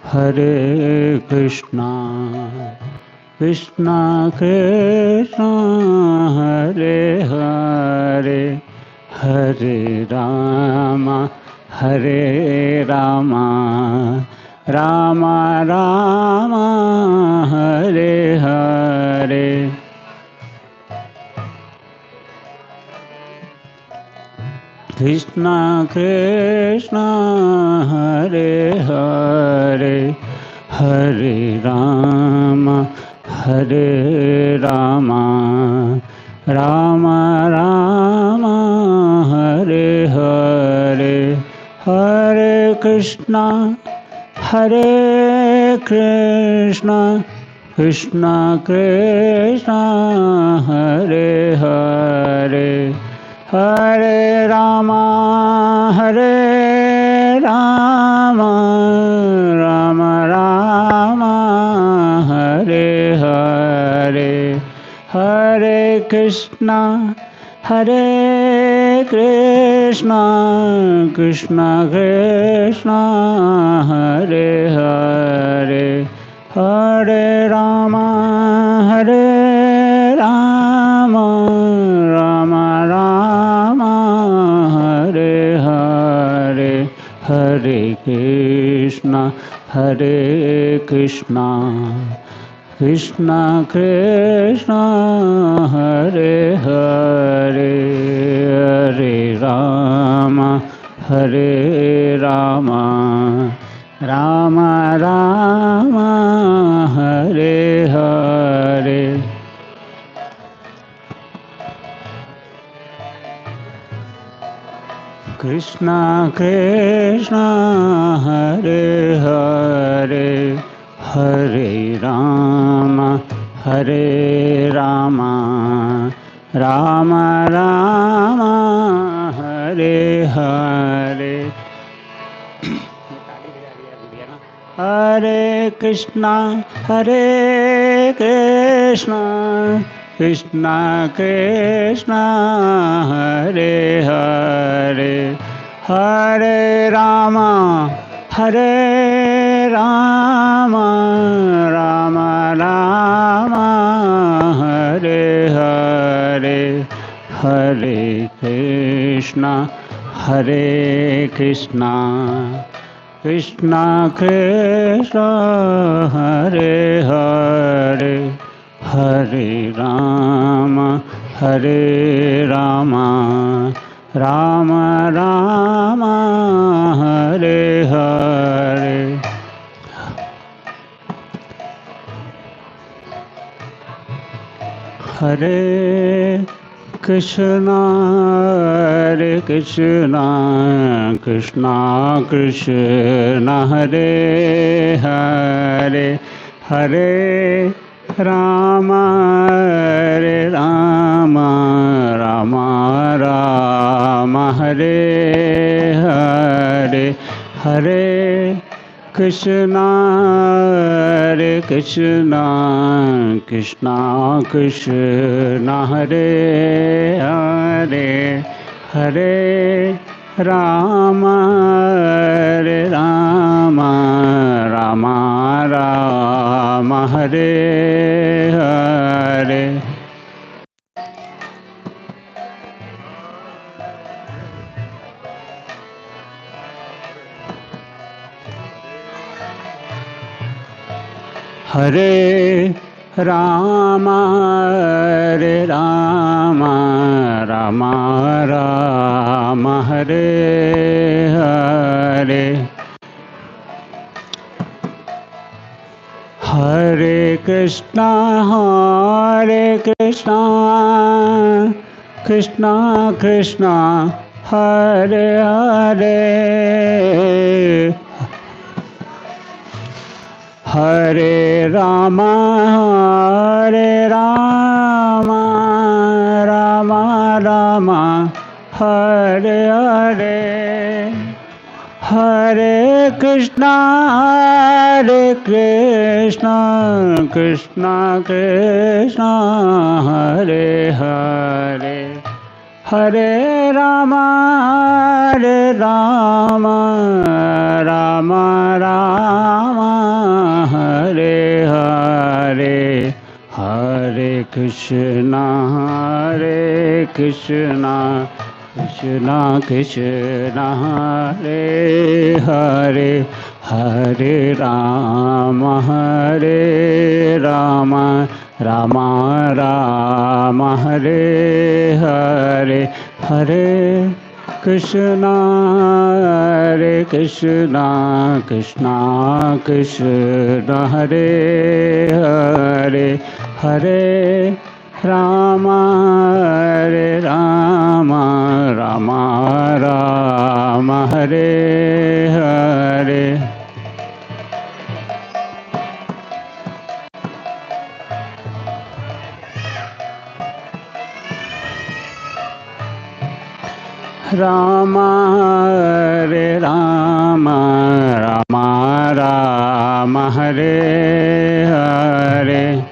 Hare Krishna Krishna Krishna Hare Hare Hare Ram Ram Ram Hare Hare. Krishna Krishna Hare Hare Hare Ram Ram Ram Hare Hare Hare Krishna Krishna Krishna Hare Hare Hare Ram Ram Ram Hare Hare Hare Krishna Krishna Krishna Hare Hare Hare Ram Ram Ram Hare Hare Hare Krishna Krishna Krishna Hare Hare Hare Ram Ram Ram Hare Hare. Krishna Krishna Hare Hare Hare Ram Ram Ram Hare Hare Hare Krishna Krishna Krishna Hare Hare Hare Ram Ram Ram Hare Hare Hare Krishna Krishna Krishna Hare Hare Hare Ram Ram Ram Hare Hare Hare Krishna Krishna Krishna Hare Hare Hare Ram Ram Ram Hare Hare Hare Krishna Krishna Hare Hare Hare Ram Ram Hare Hare Hare Ram Ram Hare Hare Hare Krishna Krishna Krishna Hare Hare Hare Ram Ram Hare Hare Hare Krishna Krishna Hare Hare Hare Ram Ram Ram Krishna Hare Krishna Krishna Krishna Hare Hare Hare Rama Rama Rama Hare Hare Hare Krishna Krishna Krishna Hare Hare Hare Rama Rama Rama Hare Hare Rama Rama Rama Hare Hare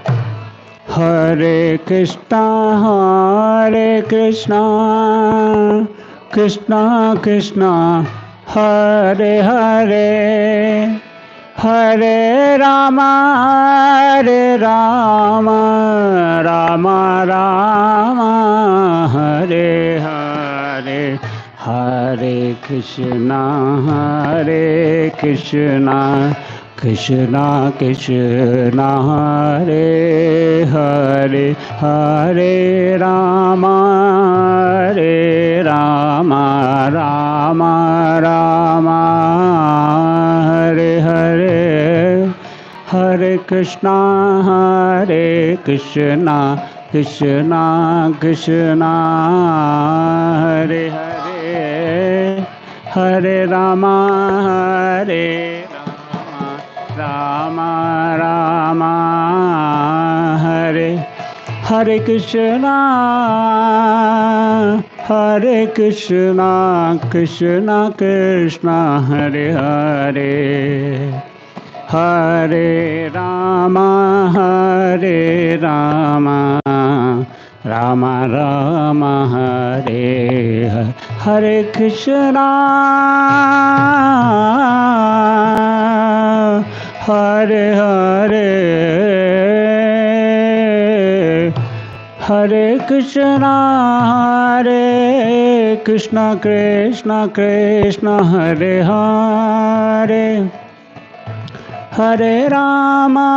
Hare Krishna Krishna Krishna Hare Hare Hare Rama Rama Rama Hare Hare Hare Krishna Krishna Krishna Hare Hare Hare Rama Rama Rama Hare Hare Hare Krishna Krishna Krishna Hare Hare Hare Rama Rama Rama Hare Hare Krishna Krishna Krishna Hare Hare Hare Rama Rama Rama Hare Hare Hare Krishna Hare Krishna Krishna Krishna Hare Hare Hare Rama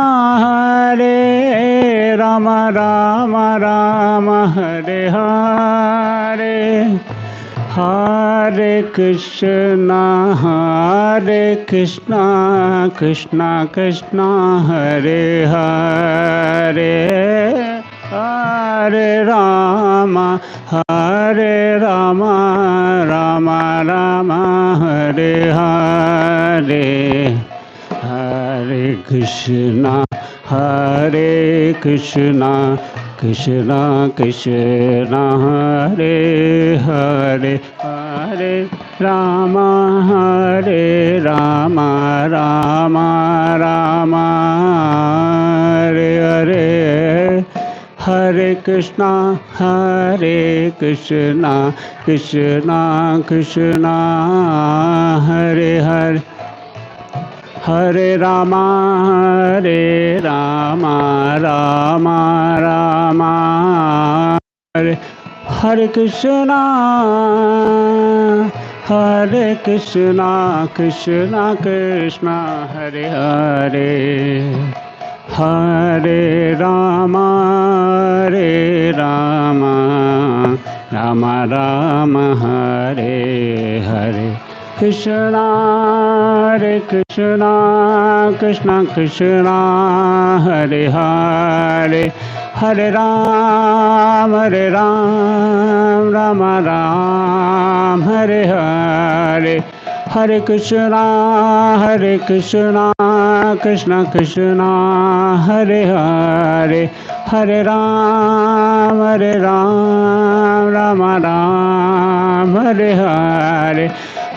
Rama Rama Hare Hare Hare Krishna Krishna Krishna Hare Hare Hare Rama Rama Rama Hare Hare Hare Krishna Krishna Krishna Hare Hare Hare Rama Rama Rama Hare Hare Hare Krishna Krishna Krishna Hare Hare Hare Rama Rama Hare Hare Krishna Krishna Hare Hare Hare Rama Rama Hare Hare Krishna Krishna Hare Hare Hare Ram Rama Hare Hare Hare Krishna Krishna Hare Hare Hare Ram Rama Hare Hare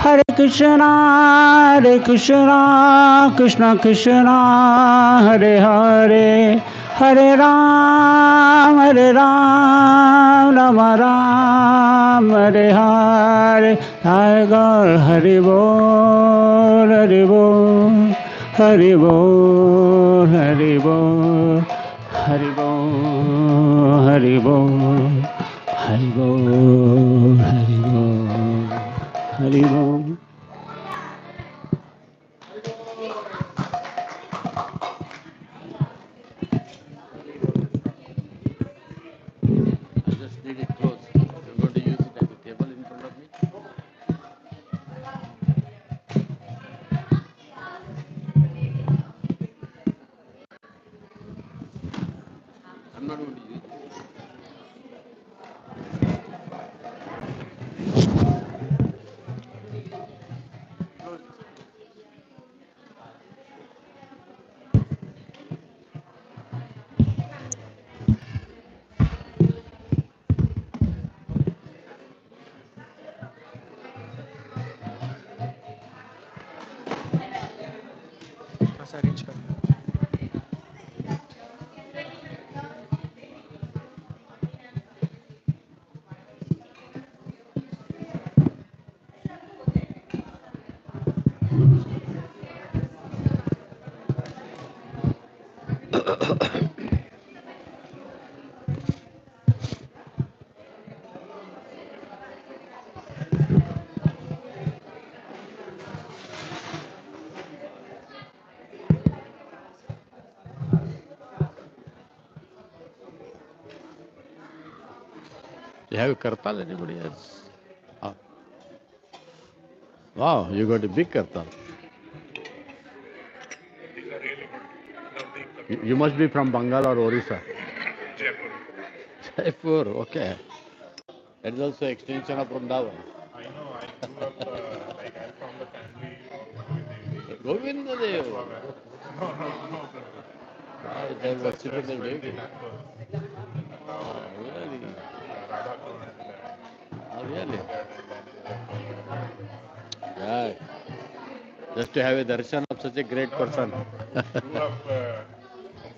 Hare Krishna Krishna Hare Hare Hare Ram Rama Hare Hare Jai Gaur Hari Bol Hari Bol Hari Bol Hari Bol Hari Bol, Hari Bol, Hari Bol, Hari Bol, Hari Bol. I just need it close. I'm going to use it at the table in front of me. I'm not going to use it. You have a kartal, anybody else? Ah. Wow, you got a big kartal. You must be from Bengal or Orissa. Jaipur. Jaipur, okay. That is also extension of Vrindavan. I know, I grew up, like I'm from the family of Govinda Dev. No, no, They are worshipping the deity. temple. Oh, really? Radha Kunj, Oh, really? and Yeah. Just to have a darshan of such a great person. grew up in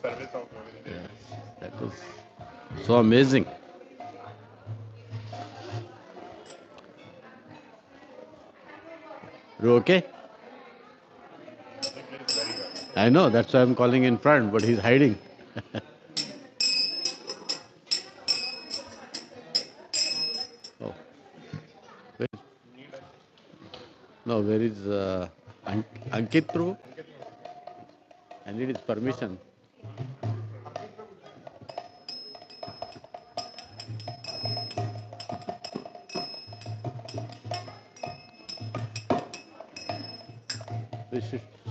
service of Govind. Yes, that is so amazing. You okay? I know, that's why I'm calling in front, but he's hiding. Oh. Where, no, where is Ankit Prabhu? I need his permission.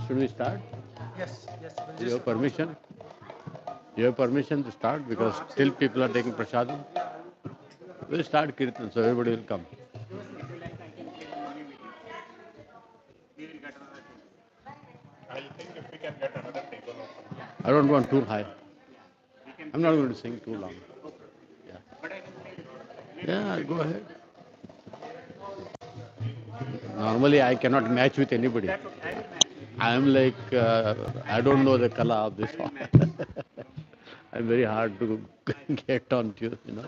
Should we start? Yes, yes. You have permission? You have permission to start because still people are taking prasadam. We'll start kirtan, so everybody will come. I think if we can get another table or something. I don't want too high. I'm not going to sing too long. Yeah, go ahead. Normally, I cannot match with anybody. I am like, I don't know the kala of this. I'm very hard to get on to, you know.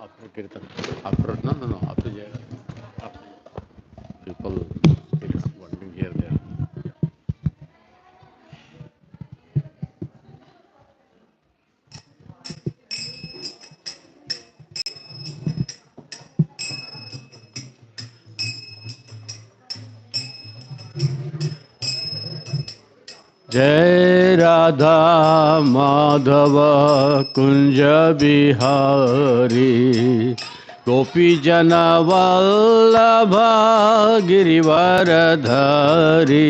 After kirtan. After, no, after Jaya. People still wandering here, there. Jai Radha Madhav Kunj Bihari Gopi Jan Vallabh Girivardhari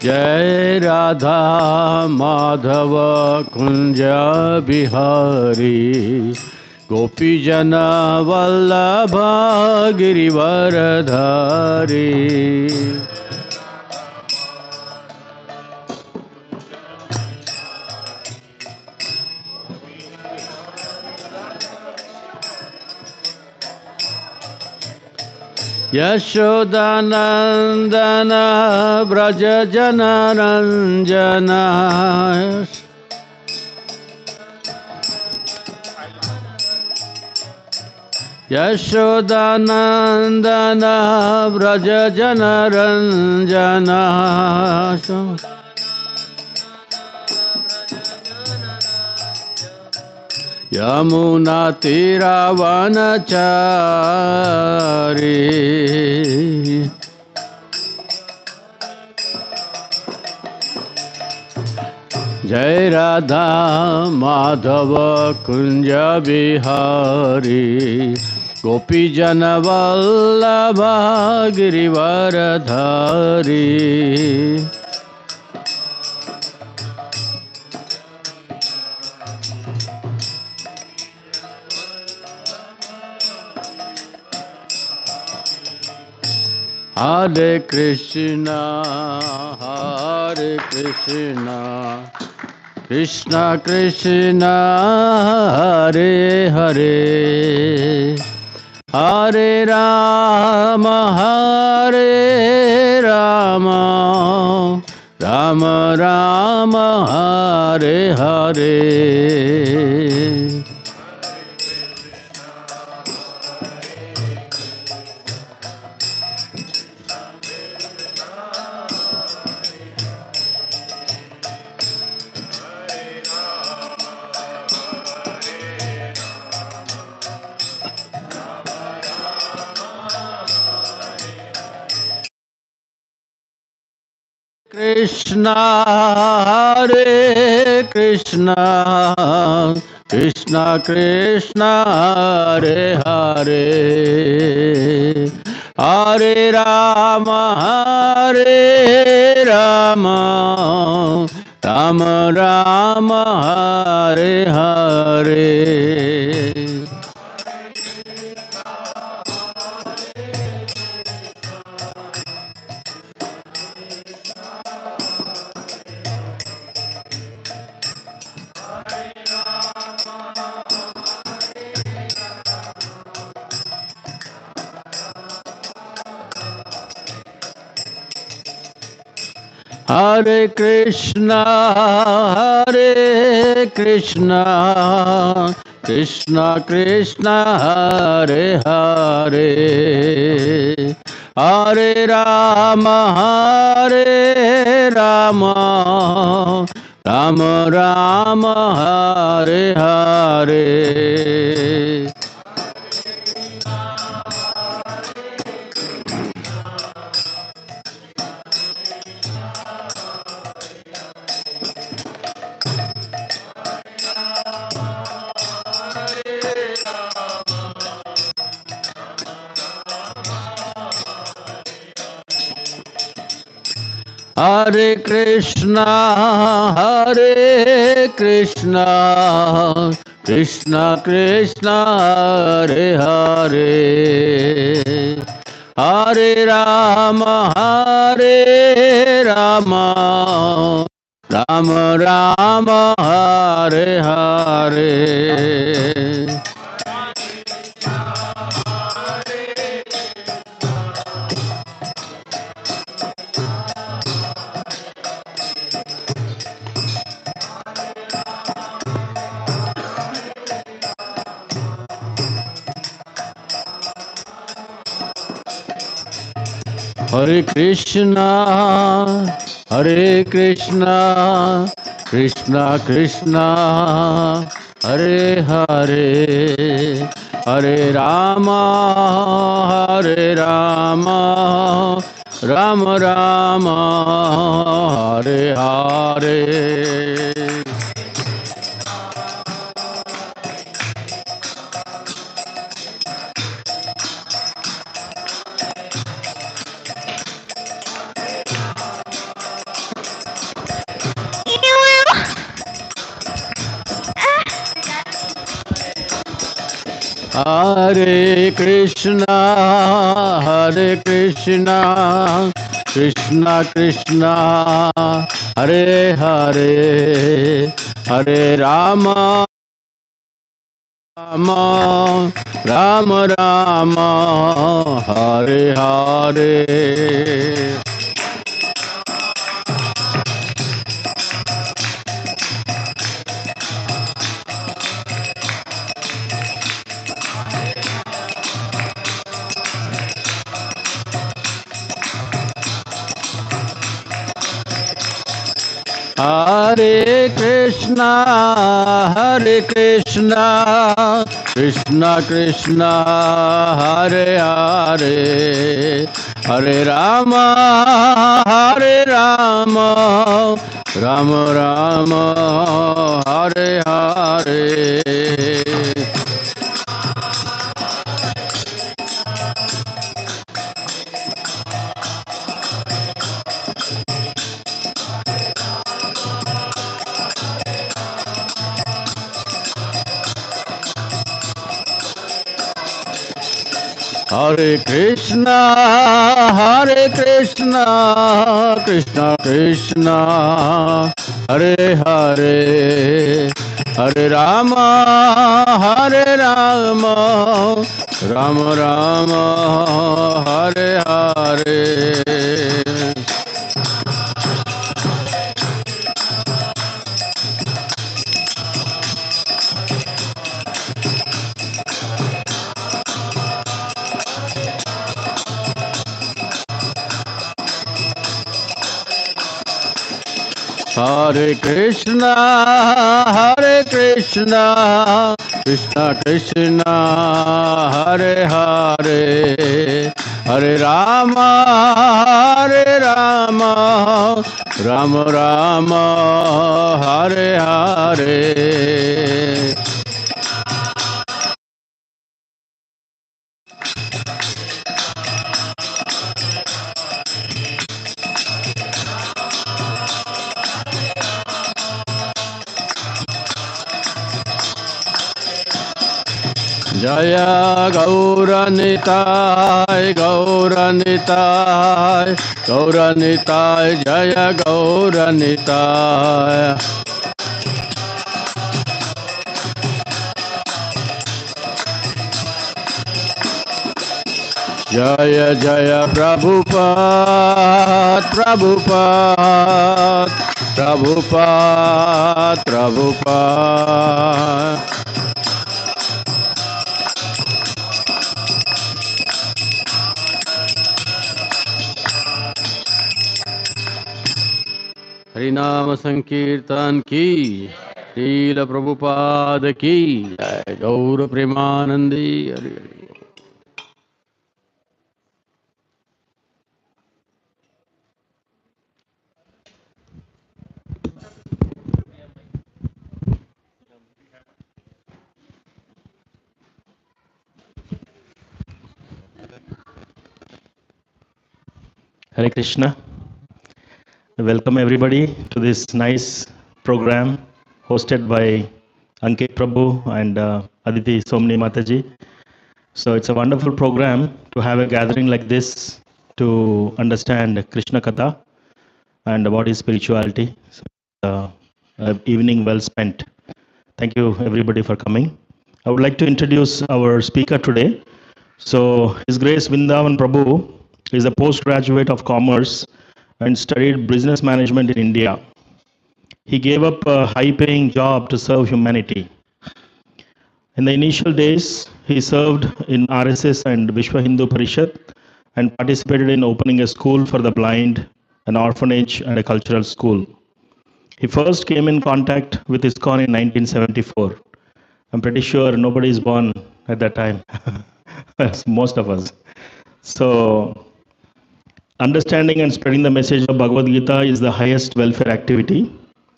Jai Radha Madhav Kunj Bihari Gopijana Vallabha Girivaradhari. Yashodanandana Braja Janaranjana. Yashodanandana Braja Janaranjana. Yamuna Tiravanachari. Jai Radha Madhava Kunja Bihari. Gopi Jana Vallabha Girivaradhari. Hare Krishna, Hare Krishna, Krishna Krishna, Hare Hare, Hare Rama, Hare Rama, Rama Rama, Hare Hare. Krishna, Hare Krishna, Krishna Krishna, Hare Hare, Hare Rama, Hare Rama, Rama Rama, Hare Hare. Hare Krishna, Hare Krishna, Krishna Krishna, Hare Hare, Hare Rama, Hare Rama, Rama Rama, Hare Hare. Hare Krishna, Hare Krishna, Krishna Krishna, Hare Hare, Hare Rama, Hare Rama, Rama Rama, Hare Hare. Hare Krishna, Hare Krishna, Krishna Krishna, Hare Hare, Hare Rama, Hare Rama, Rama Rama, Hare Hare. Hare Krishna, Hare Krishna, Krishna Krishna, Hare Hare, Hare Rama, Rama, Rama Rama, Hare Hare. Hare Krishna, Hare Krishna, Krishna Krishna, Hare Hare, Hare Rama, Hare Rama, Rama Rama, Hare Hare. Hare Krishna, Hare Krishna, Krishna Krishna, Hare Hare, Hare Rama, Hare Rama, Rama Rama, Hare Hare. Hare Krishna, Hare Krishna, Krishna Krishna, Hare Hare, Hare Rama, Hare Rama, Rama Rama, Hare Hare. Jaya Gauranitai, Gauranitai, Gauranitai, Jaya Gauranitai. Jaya Jaya Prabhupada, Prabhupada, Prabhupada, Prabhupada. Harinama Sankirtan ki, Srila Prabhupada ki, Jai Gaura Premanandi. Hari Hari. Hare Krishna. Welcome everybody to this nice program hosted by Ankit Prabhu and Aditi Somni Mataji. So it's a wonderful program to have a gathering like this to understand Krishna Katha and what is spirituality. So, evening well spent. Thank you everybody for coming. I would like to introduce our speaker today. So His Grace Vrindavan Prabhu is a postgraduate of commerce and studied business management in India. He gave up a high-paying job to serve humanity. In the initial days, he served in RSS and Vishwa Hindu Parishad and participated in opening a school for the blind, an orphanage, and a cultural school. He first came in contact with ISKCON in 1974. I'm pretty sure nobody is born at that time, most of us. So, understanding and spreading the message of Bhagavad Gita is the highest welfare activity.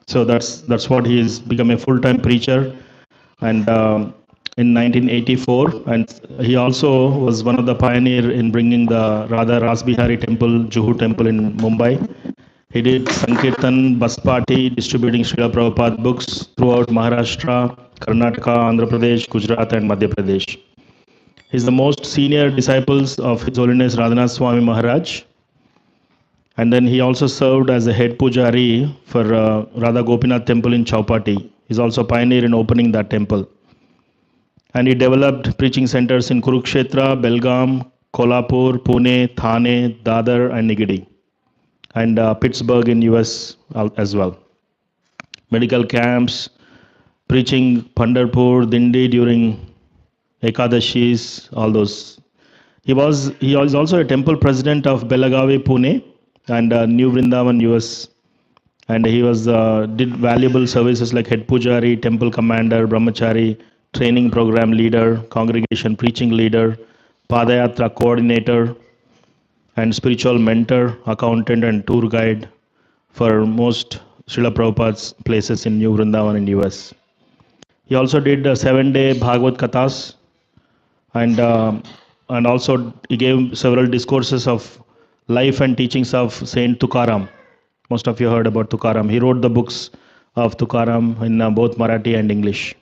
So that's what he has become a full-time preacher, and in 1984, and he also was one of the pioneer in bringing the Radha Rasbihari Temple, Juhu Temple in Mumbai. He did Sankirtan, bus party, distributing Srila Prabhupada books throughout Maharashtra, Karnataka, Andhra Pradesh, Gujarat, and Madhya Pradesh. He's the most senior disciples of His Holiness Radhanath Swami Maharaj. And then he also served as a head pujari for Radha Gopinath temple in Chowpatty. He's also a pioneer in opening that temple. And he developed preaching centers in Kurukshetra, Belgaum, Kolhapur, Pune, Thane, Dadar, and Nigadi, and Pittsburgh in US as well. Medical camps, preaching Pandharpur, Dindi during Ekadashis, all those. He was also a temple president of Belagavi, Pune, and New Vrindavan, US. And he was did valuable services like head pujari, temple commander, brahmachari, training program leader, congregation preaching leader, padayatra coordinator, and spiritual mentor, accountant, and tour guide for most Srila Prabhupada's places in New Vrindavan in US. He also did 7-day Bhagavad Kathas, and also he gave several discourses of life and teachings of Saint Tukaram. Most of you heard about Tukaram. He wrote the books of Tukaram in both Marathi and English.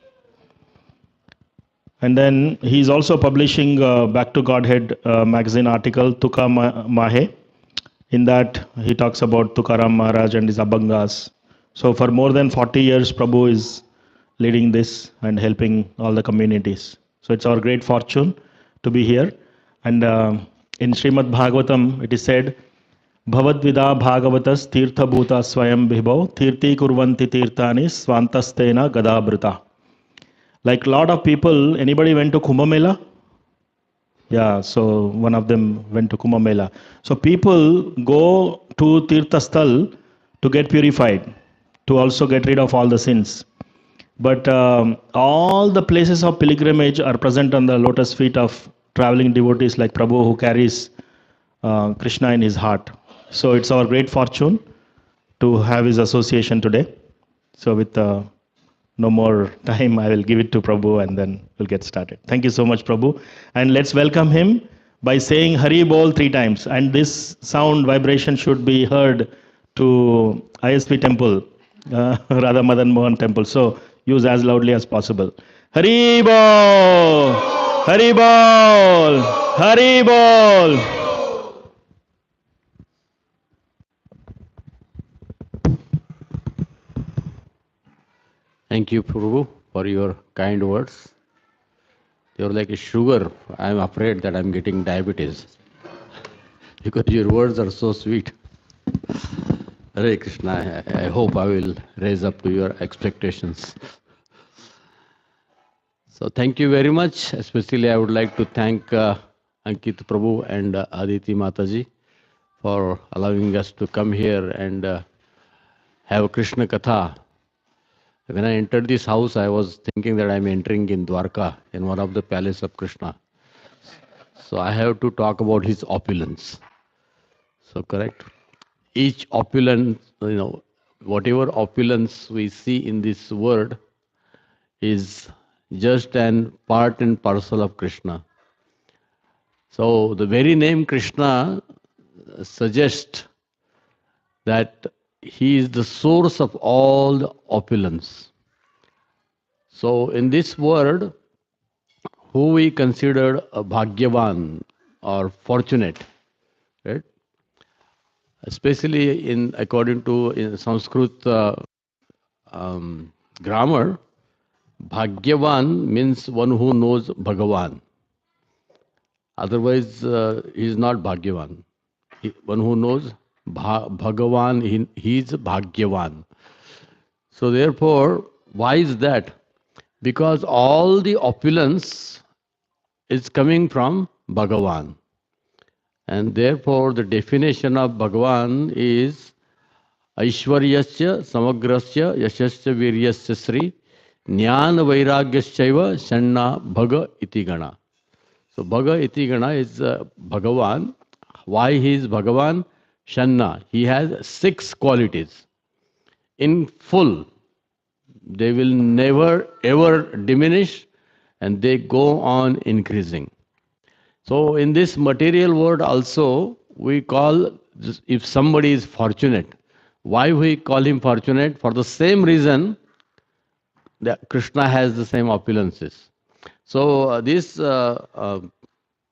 And then he's also publishing Back to Godhead magazine article, Tuka Mahe. In that, he talks about Tukaram Maharaj and his Abhangas. So for more than 40 years, Prabhu is leading this and helping all the communities. So it's our great fortune to be here. And in Srimad Bhagavatam, it is said, Bhavadvida Bhagavatas Tirtha Bhuta Swayam Bhibhav Tirti Kurvanti Tirthani Swantastena Gadabrita. Like a lot of people, anybody went to Kumbh Mela? Yeah, so one of them went to Kumbh Mela. So people go to Tirtha Sthal to get purified, to also get rid of all the sins. But all the places of pilgrimage are present on the lotus feet of traveling devotees like Prabhu, who carries Krishna in his heart. So it's our great fortune to have his association today. So with no more time, I will give it to Prabhu and then we'll get started. Thank you so much, Prabhu. And let's welcome him by saying Hari Bol 3 times. And this sound vibration should be heard to ISP temple, Radha Madan Mohan temple. So use as loudly as possible. Hari Bol! Hari Bol! Hari Bol! Thank you, Prabhu, for your kind words. You're like a sugar. I'm afraid that I'm getting diabetes because your words are so sweet. Hare Krishna, I hope I will raise up to your expectations. So thank you very much. Especially I would like to thank Ankit Prabhu and Aditi Mataji for allowing us to come here and have a Krishna Katha. When I entered this house, I was thinking that I'm entering in Dwarka, in one of the palace of Krishna. So I have to talk about his opulence. So correct? Each opulence, whatever opulence we see in this world is just an part and parcel of Krishna. So the very name Krishna suggests that he is the source of all the opulence. So in this world, who we consider a Bhagyavan or fortunate, right? Especially according to in Sanskrit grammar, Bhagyavan means one who knows Bhagavan. Otherwise, he is not Bhagyavan. One who knows Bhagavan, he is Bhagyavan. So therefore, why is that? Because all the opulence is coming from Bhagavan. And therefore, the definition of Bhagavan is Aishwaryasya Samagrasya Yashasya Viryasya Sri Jnana Vairagyasya Shanna Bhaga Iti Gana. So Bhaga Iti Gana is Bhagavan. Why he is Bhagavan? Shanna. He has 6 qualities. In full, they will never ever diminish and they go on increasing. So in this material world also, we call, if somebody is fortunate, why we call him fortunate? For the same reason that Krishna has the same opulences. So this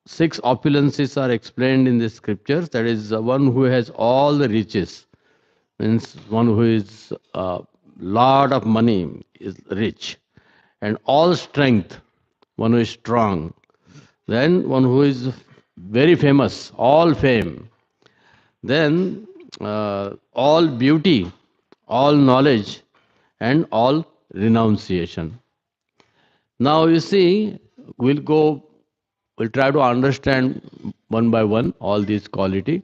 six opulences are explained in the scriptures. That is, one who has all the riches, means one who is lot of money is rich, and all strength, one who is strong. Then one who is very famous, all fame. Then all beauty, all knowledge, and all renunciation. Now you see, we'll try to understand one by one all these quality.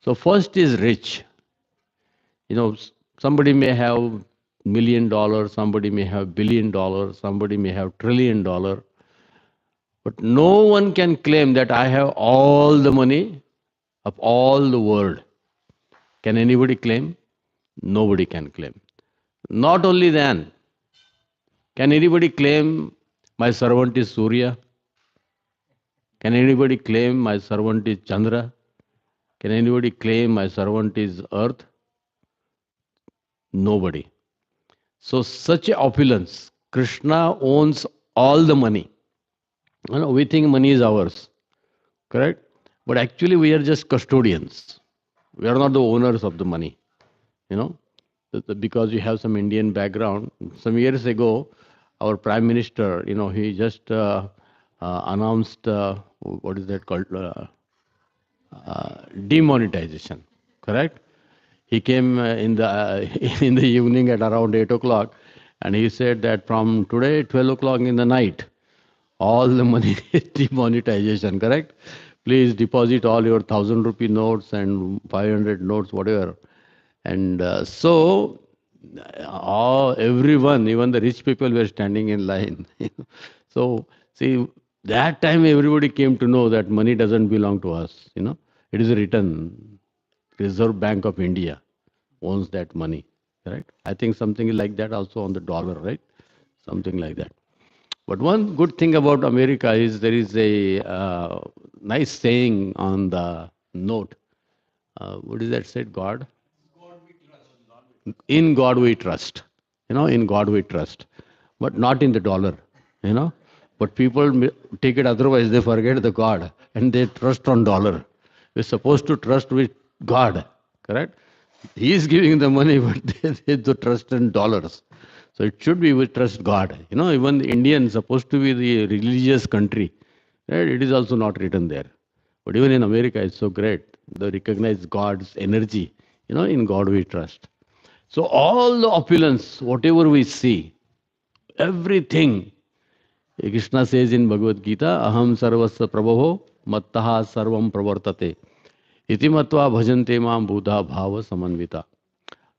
So first is rich. You know, somebody may have $1 million, somebody may have $1 billion, somebody may have $1 trillion, but no one can claim that I have all the money of all the world. Can anybody claim? Nobody can claim. Not only then, can anybody claim my servant is Surya? Can anybody claim my servant is Chandra? Can anybody claim my servant is Earth? Nobody. So such a opulence. Krishna owns all the money. You know, we think money is ours, correct? But actually we are just custodians. We are not the owners of the money. You know, because you have some Indian background. Some years ago, our Prime Minister, you know, he just announced, what is that called? Demonetization, correct? He came in the in the evening at around 8 o'clock, and he said that from today 12 o'clock in the night, all the money is demonetization, correct? Please deposit all your 1,000 rupee notes and 500 notes, whatever. And everyone, even the rich people, were standing in line. So, see, that time everybody came to know that money doesn't belong to us. You know, it is written. Reserve Bank of India owns that money, right? I think something like that also on the dollar, right? Something like that. But one good thing about America is there is a nice saying on the note. What is that said? God? In God we trust. You know, in God we trust. But not in the dollar, you know. But people take it otherwise. They forget the God and they trust on dollar. We're supposed to trust with God, correct? He is giving the money, but they do trust in dollars. So it should be we trust God. You know, even the Indian supposed to be the religious country, right? It is also not written there. But even in America, it's so great. They recognize God's energy. You know, in God we trust. So all the opulence, whatever we see, everything, Krishna says in Bhagavad Gita, Aham sarvasya prabhavo mattaha sarvam pravartate. Iti matva bhajante mam buddha bhava samanvita.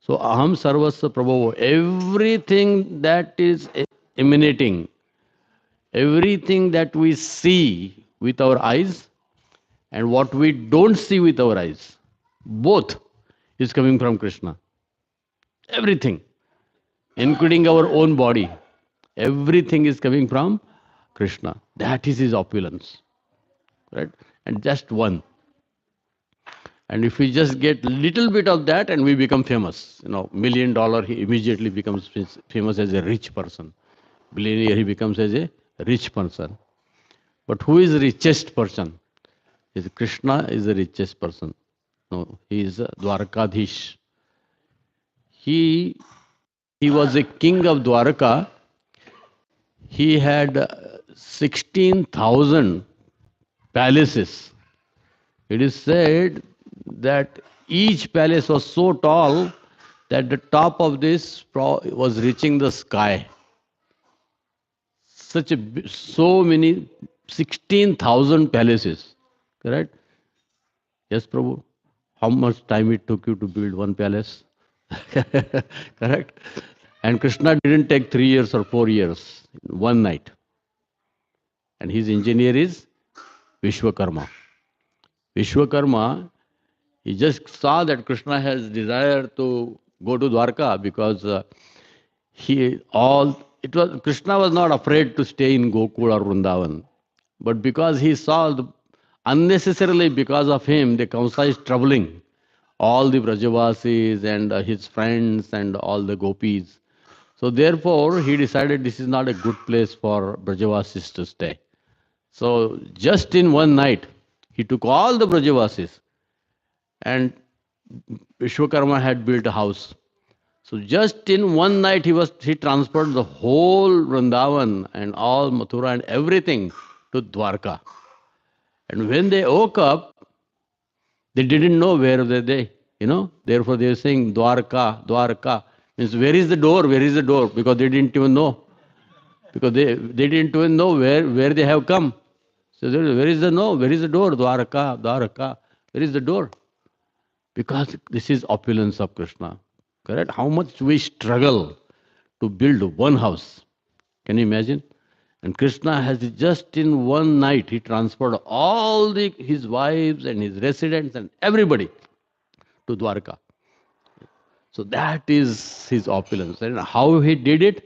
So aham sarvasya prabhavo, everything that is emanating, everything that we see with our eyes and what we don't see with our eyes, both is coming from Krishna. Everything, including our own body. Everything is coming from Krishna. That is his opulence, right? And just one. And if we just get little bit of that and we become famous, you know, $1 million, he immediately becomes famous as a rich person. Billionaire, he becomes as a rich person. But who is the richest person? Is Krishna is the richest person. No, he is Dwarkadhish. He he was a king of Dwarka. He had 16,000 palaces. It is said that each palace was so tall that the top of this was reaching the sky. So many 16,000 palaces. Correct? Yes, Prabhu. How much time it took you to build one palace? Correct? And Krishna didn't take 3 years or 4 years, one night. And his engineer is Vishwakarma. Vishwakarma, he just saw that Krishna has desire to go to Dwarka because Krishna was not afraid to stay in Gokul or Vrindavan. But because he saw unnecessarily because of him, the Kamsa is troubling all the Brajavasis and his friends and all the gopis. So therefore, he decided this is not a good place for Brajavasis to stay. So just in one night, he took all the Brajavasis, and Vishwakarma had built a house. So just in one night, he transferred the whole Vrindavan and all Mathura and everything to Dwarka. And when they woke up, they didn't know where were they, Therefore, they were saying Dwarka, Dwarka. Means where is the door? Where is the door? Because they didn't even know. Because they didn't even know where they have come. So where is the no? Where is the door? Dwarka, Dwarka. Where is the door? Because this is opulence of Krishna. Correct? How much we struggle to build one house. Can you imagine? And Krishna has just in one night, he transferred all his wives and his residents and everybody to Dwarka. So that is his opulence. And how he did it?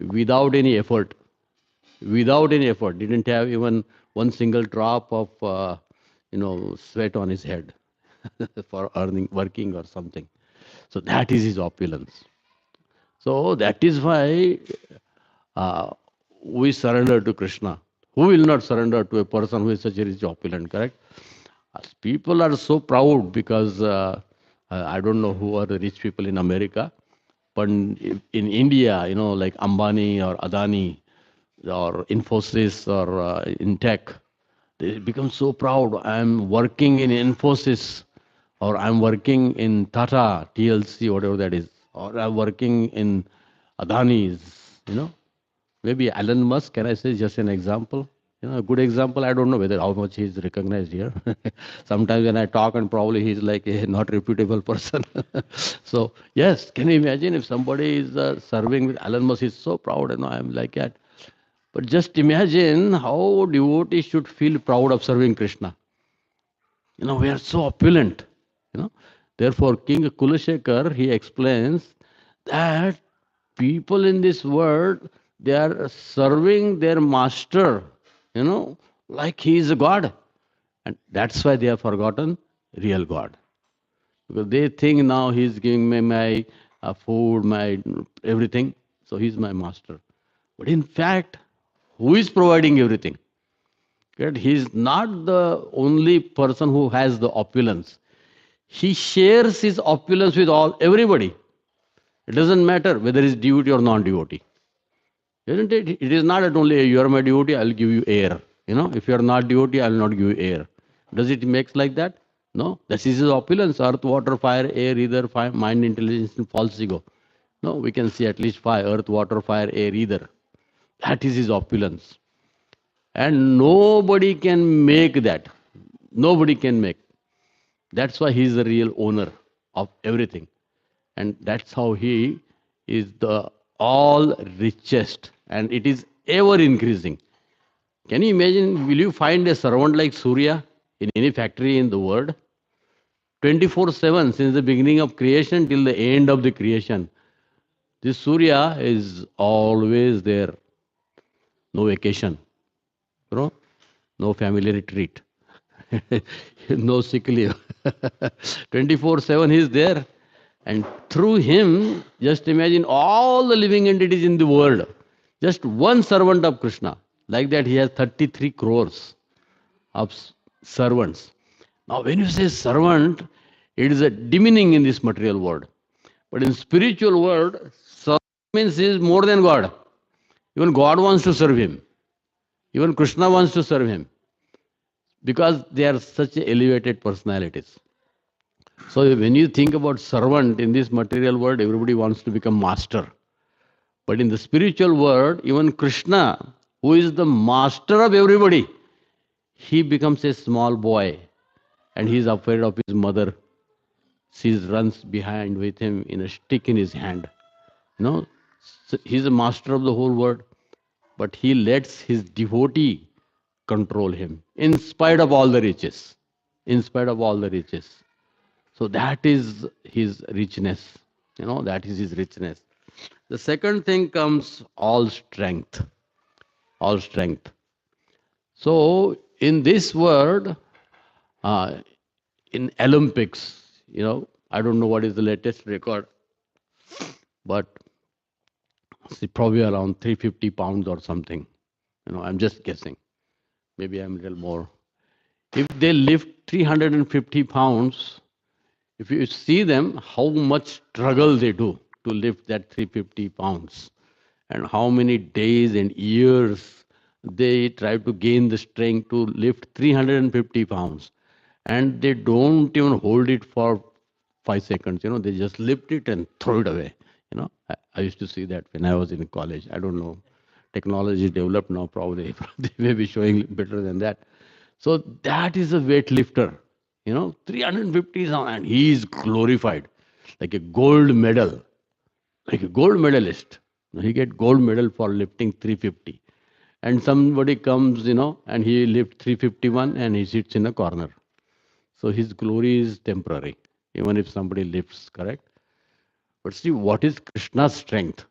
Without any effort. Without any effort. Didn't have even one single drop of, sweat on his head for working or something. So that is his opulence. So that is why uh, we surrender to Krishna. Who will not surrender to a person who is such a rich opulent, correct? As people are so proud because I don't know who are the rich people in America, but in India, like Ambani or Adani or Infosys or in tech, they become so proud. I'm working in Infosys, or I'm working in Tata, TLC, whatever that is, or I'm working in Adani's, Maybe Elon Musk, can I say just an example? A good example, I don't know whether how much he's recognized here. Sometimes when I talk and probably he's like a not reputable person. So yes, can you imagine if somebody is serving with Elon Musk, he's so proud, I'm like that. But just imagine how devotees should feel proud of serving Krishna. We are so opulent. You know. Therefore, King Kulashekar, he explains that people in this world, they are serving their master, like he is a God. And that's why they have forgotten real God. Because they think now he's giving me my food, my everything. So he's my master. But in fact, who is providing everything? Right? He's not the only person who has the opulence. He shares his opulence with everybody. It doesn't matter whether he's devotee or non-devotee. Isn't it? It is not that only you are my devotee, I'll give you air. If you are not devotee, I'll not give you air. Does it make like that? No. This is his opulence: earth, water, fire, air, ether, fire, mind, intelligence, and false ego. No, we can see at least five: earth, water, fire, air, ether. That is his opulence. And nobody can make that. Nobody can make. That's why he is the real owner of everything. And that's how he is the all richest. And it is ever increasing. Can you imagine? Will you find a servant like Surya in any factory in the world? 24/7 since the beginning of creation till the end of the creation. This Surya is always there. No vacation, no family retreat, no sick leave. 24/7 he is there. And through him, just imagine all the living entities in the world. Just one servant of Krishna. Like that, he has 33 crores of servants. Now, when you say servant, it is a demeaning in this material world. But in spiritual world, servant means he is more than God. Even God wants to serve him. Even Krishna wants to serve him. Because they are such elevated personalities. So when you think about servant in this material world, everybody wants to become master. But in the spiritual world, even Krishna, who is the master of everybody, he becomes a small boy and he is afraid of his mother. She runs behind with him in a stick in his hand. So he's the master of the whole world, but he lets his devotee control him in spite of all the riches. In spite of all the riches. So that is his richness. That is his richness. The second thing comes all strength. All strength. So in this word, uh, in Olympics, I don't know what is the latest record, but it's probably around 350 pounds or something. I'm just guessing. maybe I'm a little more. If they lift 350 pounds, if you see them, how much struggle they do to lift that 350 pounds, and how many days and years they try to gain the strength to lift 350 pounds. And they don't even hold it for 5 seconds. They just lift it and throw it away. I used to see that when I was in college. I don't know. Technology is developed now, probably. They may be showing better than that. So that is a weightlifter. 350 is on, and he is glorified like a gold medal, like a gold medalist. He get gold medal for lifting 350. And somebody comes, and he lifts 351 and he sits in a corner. So his glory is temporary, even if somebody lifts, correct? But see, what is Krishna's strength?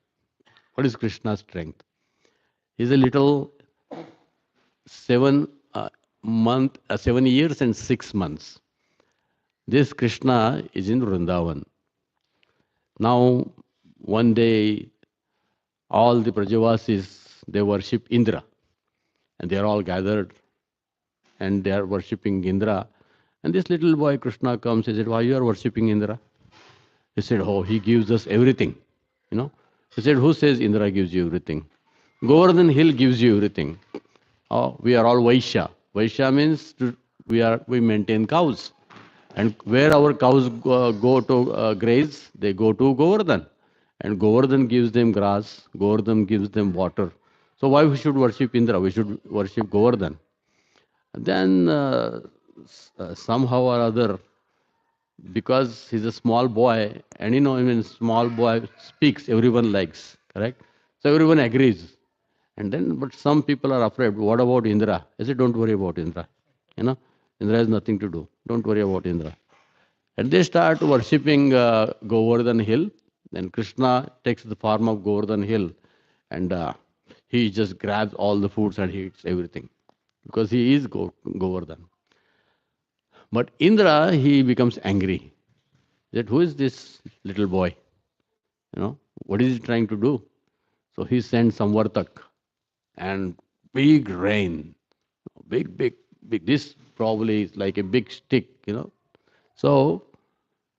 What is Krishna's strength? He's a little 7 years and 6 months. This Krishna is in Vrindavan. Now, one day, all the Prajavasis, they worship Indra. And they are all gathered and they are worshipping Indra. And this little boy Krishna comes. He said, why you are worshipping Indra? He said, oh, he gives us everything. He said, who says Indra gives you everything? Govardhan Hill gives you everything. Oh, we are all Vaishya. Vaishya means we maintain cows. And where our cows go to graze, they go to Govardhan. And Govardhan gives them grass, Govardhan gives them water. So why we should worship Indra? We should worship Govardhan. Then somehow or other, because he's a small boy, and when small boy speaks, everyone likes, correct? So everyone agrees. And then, but some people are afraid. What about Indra? I said, don't worry about Indra. Indra has nothing to do. Don't worry about Indra. And they start worshipping Govardhan Hill. Then Krishna takes the form of Govardhan Hill, and he just grabs all the foods and he eats everything, because he is Govardhan. But Indra, he becomes angry. That who is this little boy? What is he trying to do? So he sends some vartak and big rain, big, big, big. This probably is like a big stick. So,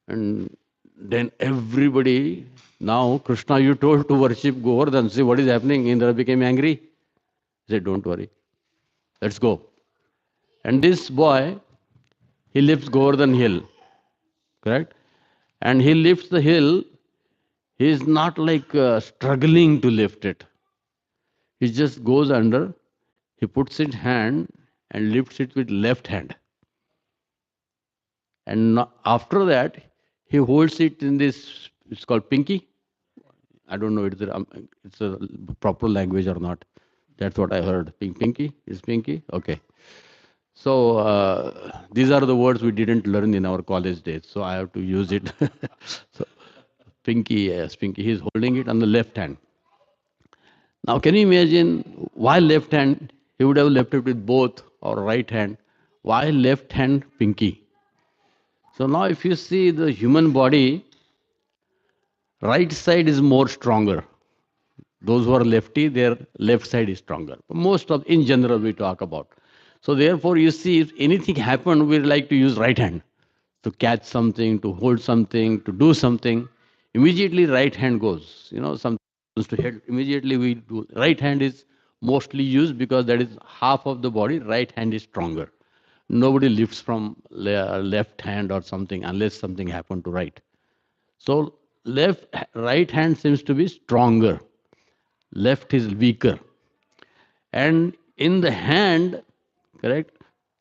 and then everybody, now Krishna, you told to worship Govardhan. See what is happening? Indra became angry. He said, don't worry, let's go. And this boy, he lifts Govardhan Hill, correct? And he lifts the hill. He is not like struggling to lift it. He just goes under, he puts his hand and lifts it with left hand. And after that, he holds it in this, it's called pinky. I don't know if it's a proper language or not. That's what I heard. Pinky? Is pinky? Okay. So these are the words we didn't learn in our college days. So I have to use it. So pinky, yes, pinky. He's holding it on the left hand. Now, can you imagine why left hand? He would have left it with both or right hand. Why left hand pinky? So now if you see the human body, right side is more stronger. Those who are lefty, their left side is stronger. Most of, in general, we talk about. So therefore, you see, if anything happened, we like to use right hand to catch something, to hold something, to do something. Immediately, right hand goes. Something comes to head. Immediately, we do. Right hand is mostly used because that is half of the body. Right hand is stronger. Nobody lifts from left hand or something unless something happened to right. So right hand seems to be stronger. Left is weaker. And in the hand, correct,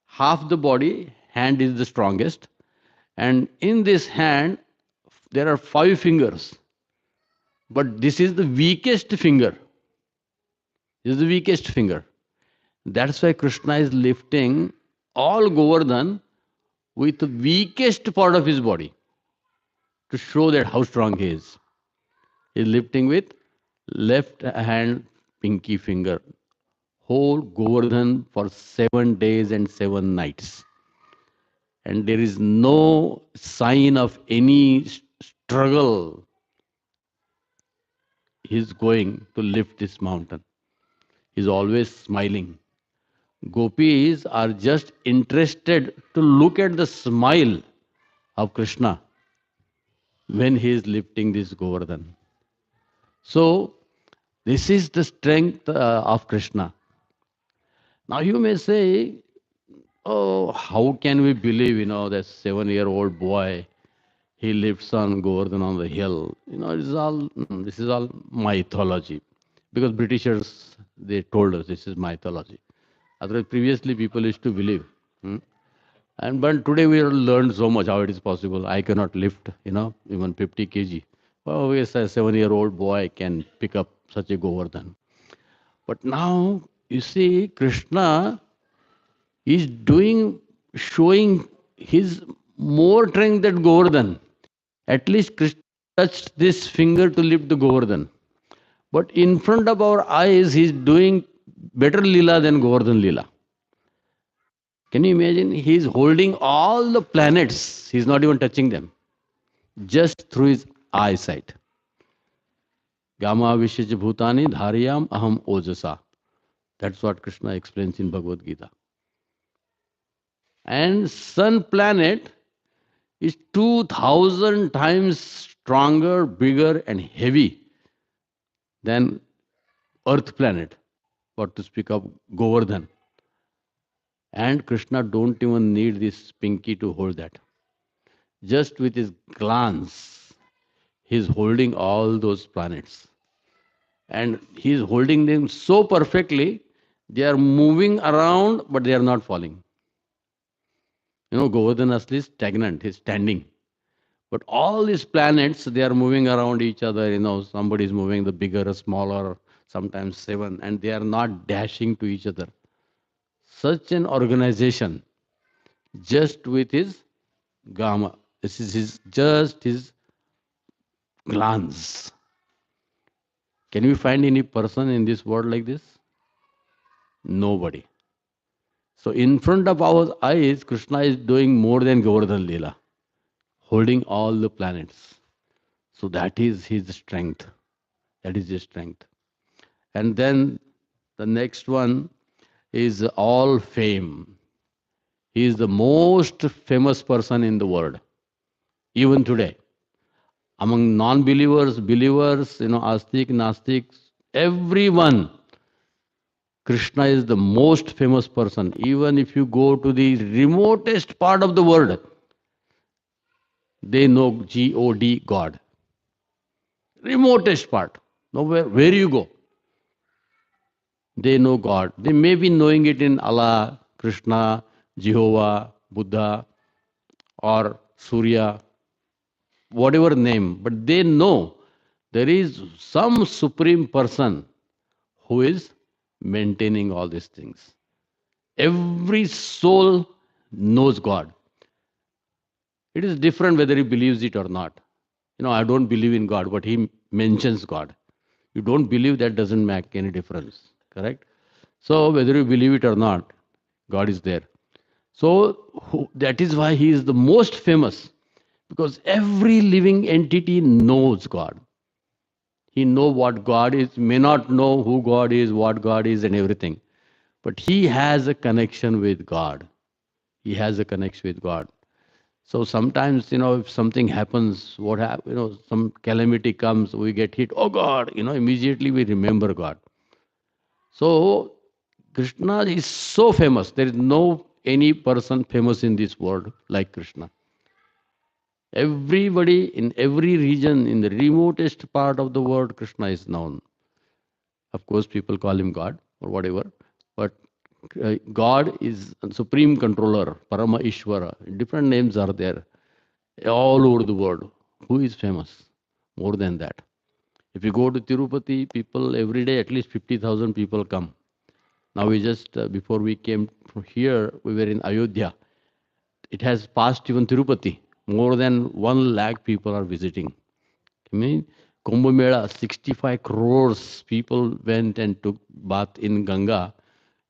half the body, hand is the strongest. And in this hand, there are 5 fingers. But this is the weakest finger. This is the weakest finger. That's why Krishna is lifting all Govardhan with the weakest part of his body to show that how strong he is. He is lifting with left hand pinky finger whole Govardhan for 7 days and 7 nights. And there is no sign of any struggle. He's going to lift this mountain. He's always smiling. Gopis are just interested to look at the smile of Krishna when he is lifting this Govardhan. So, this is the strength of Krishna. Now, you may say, oh, how can we believe, that 7-year-old boy, he lifts on Govardhan on the hill. This is all mythology. Because Britishers, they told us this is mythology. Otherwise, previously people used to believe. Hmm? And but today we have learned so much how it is possible. I cannot lift, even 50 kg. Well, yes, a 7-year-old boy can pick up such a Govardhan. But now you see, Krishna is showing his more strength than Govardhan. At least Krishna touched this finger to lift the Govardhan. But in front of our eyes, he's doing better Leela than Govardhan Leela. Can you imagine? He's holding all the planets. He's not even touching them. Just through his eyesight. Gama Vishaj Bhutani Dhariyam Aham Ojasa. That's what Krishna explains in Bhagavad Gita. And sun planet is 2000 times stronger, bigger, and heavy than Earth planet. What to speak of Govardhan. And Krishna don't even need this pinky to hold that. Just with his glance, he's holding all those planets. And he's holding them so perfectly, they are moving around, but they are not falling. Govardhan Asli is stagnant, he's standing. But all these planets, they are moving around each other. Somebody is moving the bigger, smaller, sometimes 7, and they are not dashing to each other. Such an organization, just with his Gama. This is just his glance. Can we find any person in this world like this? Nobody. So in front of our eyes, Krishna is doing more than Govardhan Leela, holding all the planets. So that is his strength. That is his strength. And then the next one is all fame. He is the most famous person in the world, even today. Among non-believers, believers, Astik, Nastiks, everyone, Krishna is the most famous person. Even if you go to the remotest part of the world, they know God, God. Remotest part. Nowhere, where you go, they know God. They may be knowing it in Allah, Krishna, Jehovah, Buddha, or Surya, whatever name, but they know there is some supreme person who is maintaining all these things. Every soul knows God. It is different whether he believes it or not. I don't believe in God, but he mentions God. You don't believe, that doesn't make any difference. Correct? So whether you believe it or not, God is there. So that is why he is the most famous, because every living entity knows God. He knows what God is, may not know who God is, what God is, and everything. But he has a connection with God. He has a connection with God. So sometimes, if something happens, some calamity comes, we get hit, oh God, immediately we remember God. So Krishna is so famous. There is no any person famous in this world like Krishna. Everybody in every region, in the remotest part of the world, Krishna is known. Of course, people call him God or whatever, but God is supreme controller, Parama Ishvara. Different names are there all over the world. Who is famous? More than that. If you go to Tirupati, people every day, at least 50,000 people come. Now we just, before we came from here, we were in Ayodhya. It has passed even Tirupati. More than 1 lakh people are visiting. I mean, Kumbh Mela, 65 crores people went and took bath in Ganga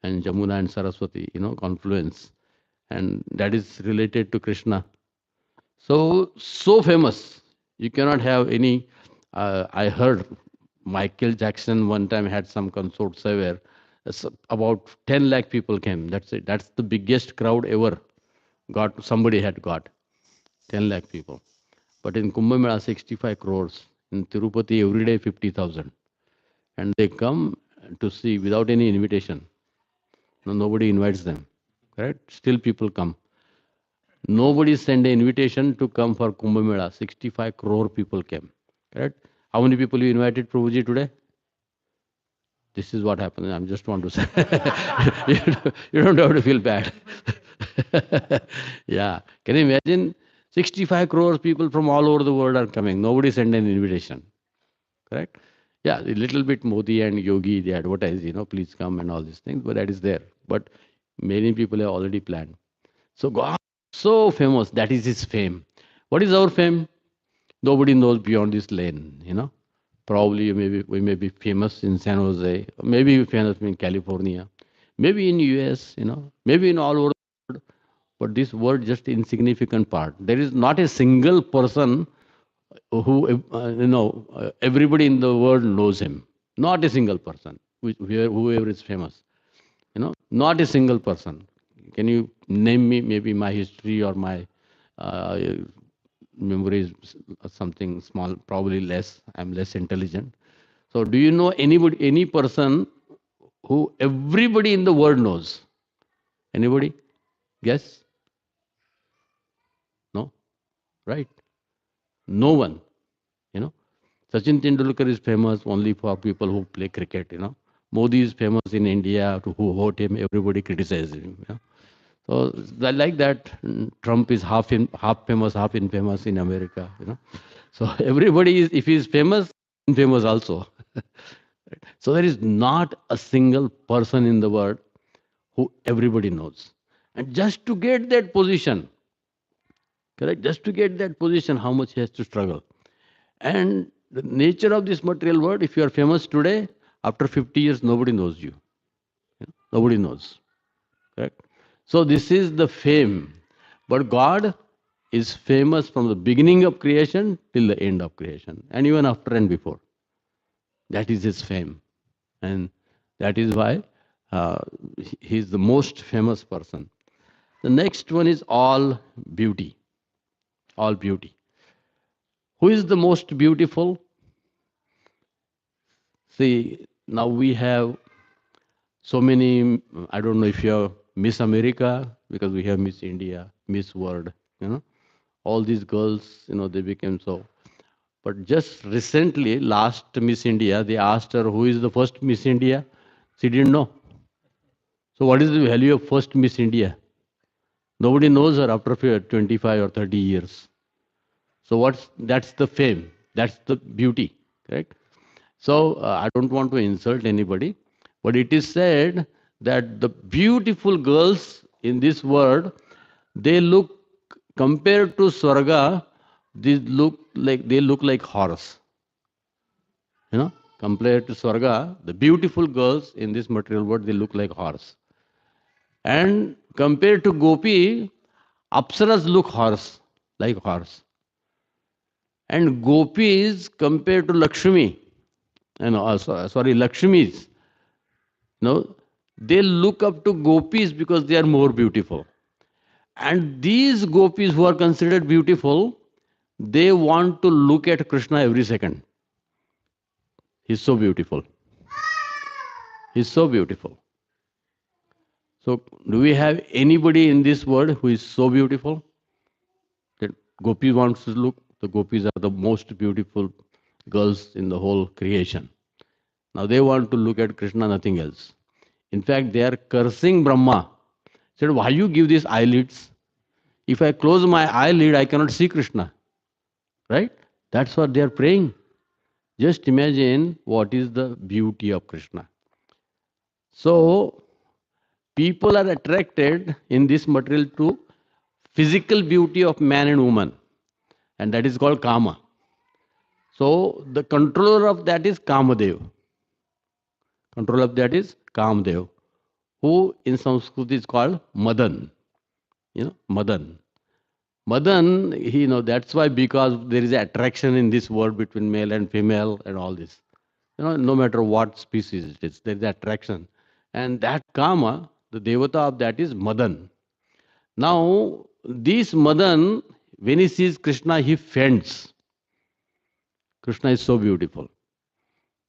and Jamuna and Saraswati, confluence. And that is related to Krishna. So famous. You cannot have any. I heard Michael Jackson one time had some concert somewhere. About 10 lakh people came. That's it. That's the biggest crowd ever somebody had got. 10 lakh people. But in Kumbh Mela, 65 crores. In Tirupati, every day 50,000. And they come to see without any invitation. No, nobody invites them. Correct? Still people come. Nobody sent an invitation to come for Kumbh Mela. 65 crore people came. Correct? How many people you invited, Prabhuji, today? This is what happened. I just want to say. You don't have to feel bad. Yeah. Can you imagine? 65 crores people from all over the world are coming. Nobody sent an invitation. Correct? Yeah, a little bit Modi and Yogi, they advertise, please come and all these things, but that is there. But many people have already planned. So God, so famous, that is his fame. What is our fame? Nobody knows beyond this lane. Probably we may be famous in San Jose, maybe famous in California, maybe in US, maybe in all over the world. But this world just insignificant part. There is not a single person who, everybody in the world knows him. Not a single person, whoever is famous. Not a single person. Can you name me maybe my history or my uh, memory is something small, probably less. I'm less intelligent. So do you know any person who everybody in the world knows? Anybody? Guess? No? Right? No one. You know, Sachin Tendulkar is famous only for people who play cricket. Modi is famous in India to who vote him, everybody criticizes him. So like that, Trump is half famous, half infamous in America. So everybody is, if he is famous, infamous also. So there is not a single person in the world who everybody knows. And just to get that position, correct? Just to get that position, how much he has to struggle. And the nature of this material world, if you are famous today, after 50 years, nobody knows you. Nobody knows. Correct? So this is the fame. But God is famous from the beginning of creation till the end of creation, and even after and before. That is his fame. And that is why he is the most famous person. The next one is all beauty. All beauty. Who is the most beautiful? See, now we have so many, I don't know if you have Miss America, because we have Miss India, Miss World. All these girls, they became so. But just recently, last Miss India, they asked her who is the first Miss India. She didn't know. So what is the value of first Miss India? Nobody knows her after 25 or 30 years. So that's the fame. That's the beauty. Correct? So I don't want to insult anybody, but it is said that the beautiful girls in this world, they look, compared to Swarga, they look like horse. Compared to Swarga, the beautiful girls in this material world, they look like horse. And compared to Gopi, Apsaras look like horse. And Gopis compared to Lakshmi, Lakshmis, they look up to Gopis because they are more beautiful. And these Gopis who are considered beautiful, they want to look at Krishna every second. He's so beautiful. He's so beautiful. So, do we have anybody in this world who is so beautiful that Gopi wants to look? The Gopis are the most beautiful girls in the whole creation. Now they want to look at Krishna, nothing else. In fact, they are cursing Brahma. Said, why you give these eyelids? If I close my eyelid, I cannot see Krishna. Right? That's what they are praying. Just imagine what is the beauty of Krishna. So, people are attracted in this material to physical beauty of man and woman, and that is called Kama. So, the controller of that is Kamadev. Controller of that is Kamadev, who in Sanskrit is called Madan. Madan. Madan, that's why, because there is attraction in this world between male and female and all this. No matter what species it is, there is attraction. And that Kama, the devata of that is Madan. Now, this Madan, when he sees Krishna, he faints. Krishna is so beautiful.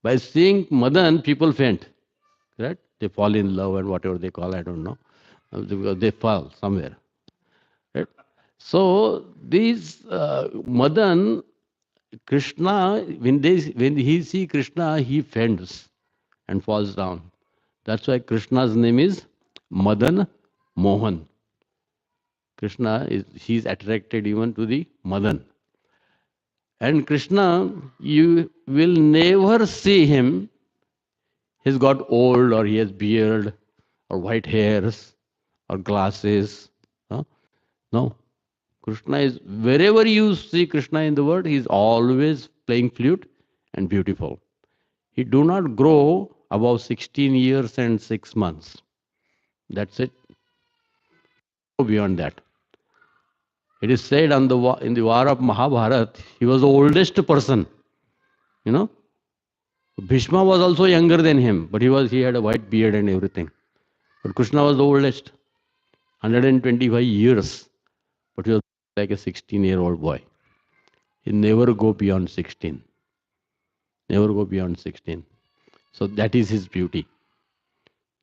By seeing Madan, people faint. Right? They fall in love and whatever they call, I don't know. They fall somewhere. Right? So, these Madan, Krishna, when he see Krishna, he faints and falls down. That's why Krishna's name is Madan Mohan. Krishna is attracted even to the Madan. And Krishna, you will never see him. He's got old or he has beard or white hairs or glasses. Huh? No. Krishna is, wherever you see Krishna in the world, he is always playing flute and beautiful. He do not grow above 16 years and 6 months. That's it. Go beyond that. It is said in the war of Mahabharat, he was the oldest person. You know, Bhishma was also younger than him, but he had a white beard and everything. But Krishna was the oldest, 125 years, but he was like a 16-year-old boy. He never go beyond 16. Never go beyond 16. So that is his beauty.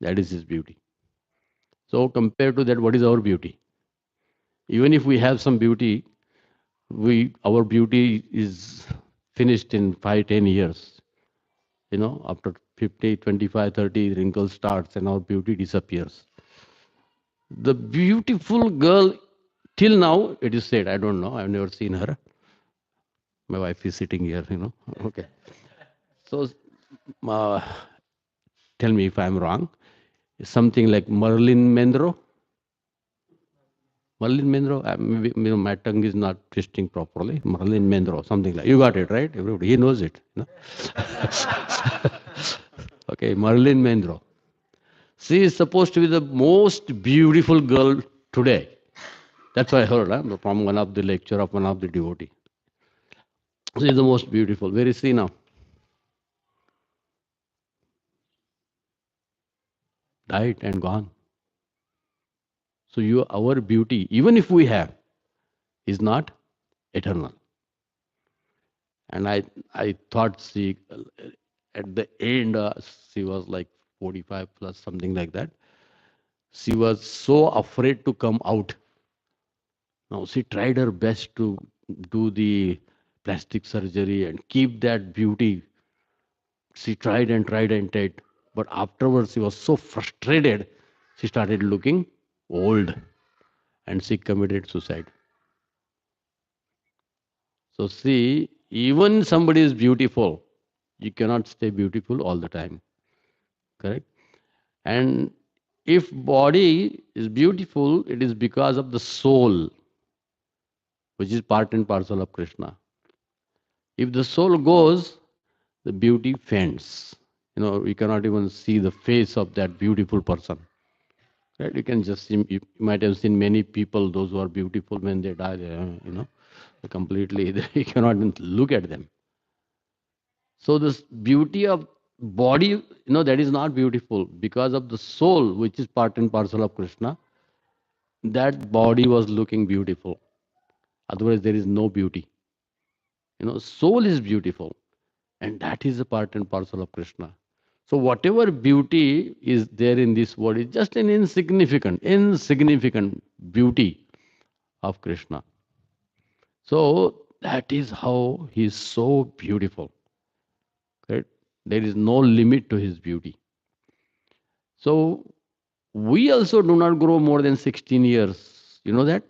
That is his beauty. So compared to that, what is our beauty? Even if we have some beauty, our beauty is finished in 5-10 years. You know, after 50, 25, 30, wrinkles starts and our beauty disappears. The beautiful girl, till now, it is said, I don't know, I've never seen her. My wife is sitting here, you know. Okay. So, uh, tell me if I'm wrong. Something like Marilyn Monroe. Marilyn Monroe, maybe, you know, my tongue is not twisting properly. Marilyn Monroe, something like. You got it, right? Everybody, he knows it. You know? Okay, Marilyn Monroe. She is supposed to be the most beautiful girl today. That's what I heard from one of the lecture of one of the devotee. She is the most beautiful. Where is she now? Died and gone. So our beauty, even if we have, is not eternal. And I thought she, at the end, she was like 45 plus, something like that. She was so afraid to come out. Now she tried her best to do the plastic surgery and keep that beauty. She tried and tried and tried. But afterwards, she was so frustrated, she started looking old and she committed suicide. So, see, even somebody is beautiful, you cannot stay beautiful all the time. Correct? And if body is beautiful, it is because of the soul, which is part and parcel of Krishna. If the soul goes, the beauty faints. You know, you cannot even see the face of that beautiful person. Right? You can just see, you might have seen many people, those who are beautiful, when they die, you know, completely, you cannot even look at them. So this beauty of body, you know, that is not beautiful because of the soul, which is part and parcel of Krishna. That body was looking beautiful. Otherwise, there is no beauty. You know, soul is beautiful, and that is a part and parcel of Krishna. So whatever beauty is there in this world is just an insignificant beauty of Krishna. So that is how he is so beautiful. Right? There is no limit to his beauty. So we also do not grow more than 16 years. You know that?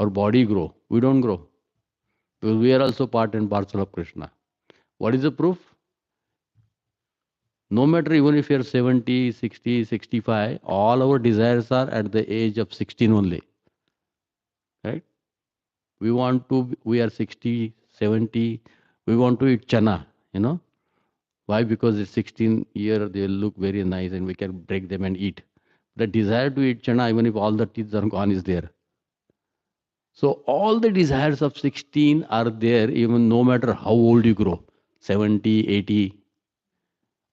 Our body grow. We don't grow. Because we are also part and parcel of Krishna. What is the proof? No matter even if you are 70, 60, 65, all our desires are at the age of 16 only. Right? We are 60, 70, we want to eat chana, you know. Why? Because it's 16 year, they look very nice and we can break them and eat. The desire to eat chana, even if all the teeth are gone, is there. So all the desires of 16 are there, even no matter how old you grow, 70, 80.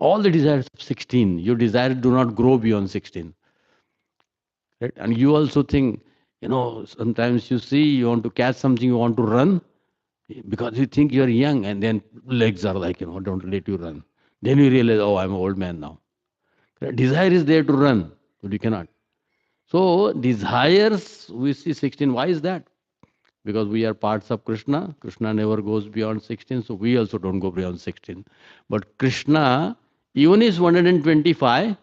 All the desires of 16, your desires do not grow beyond 16. Right? And you also think, sometimes you see you want to catch something, you want to run because you think you're young, and then legs are like, don't let you run. Then you realize, oh, I'm an old man now. Right? Desire is there to run, but you cannot. So desires, we see 16. Why is that? Because we are parts of Krishna. Krishna never goes beyond 16, so we also don't go beyond 16. But Krishna, even is 125,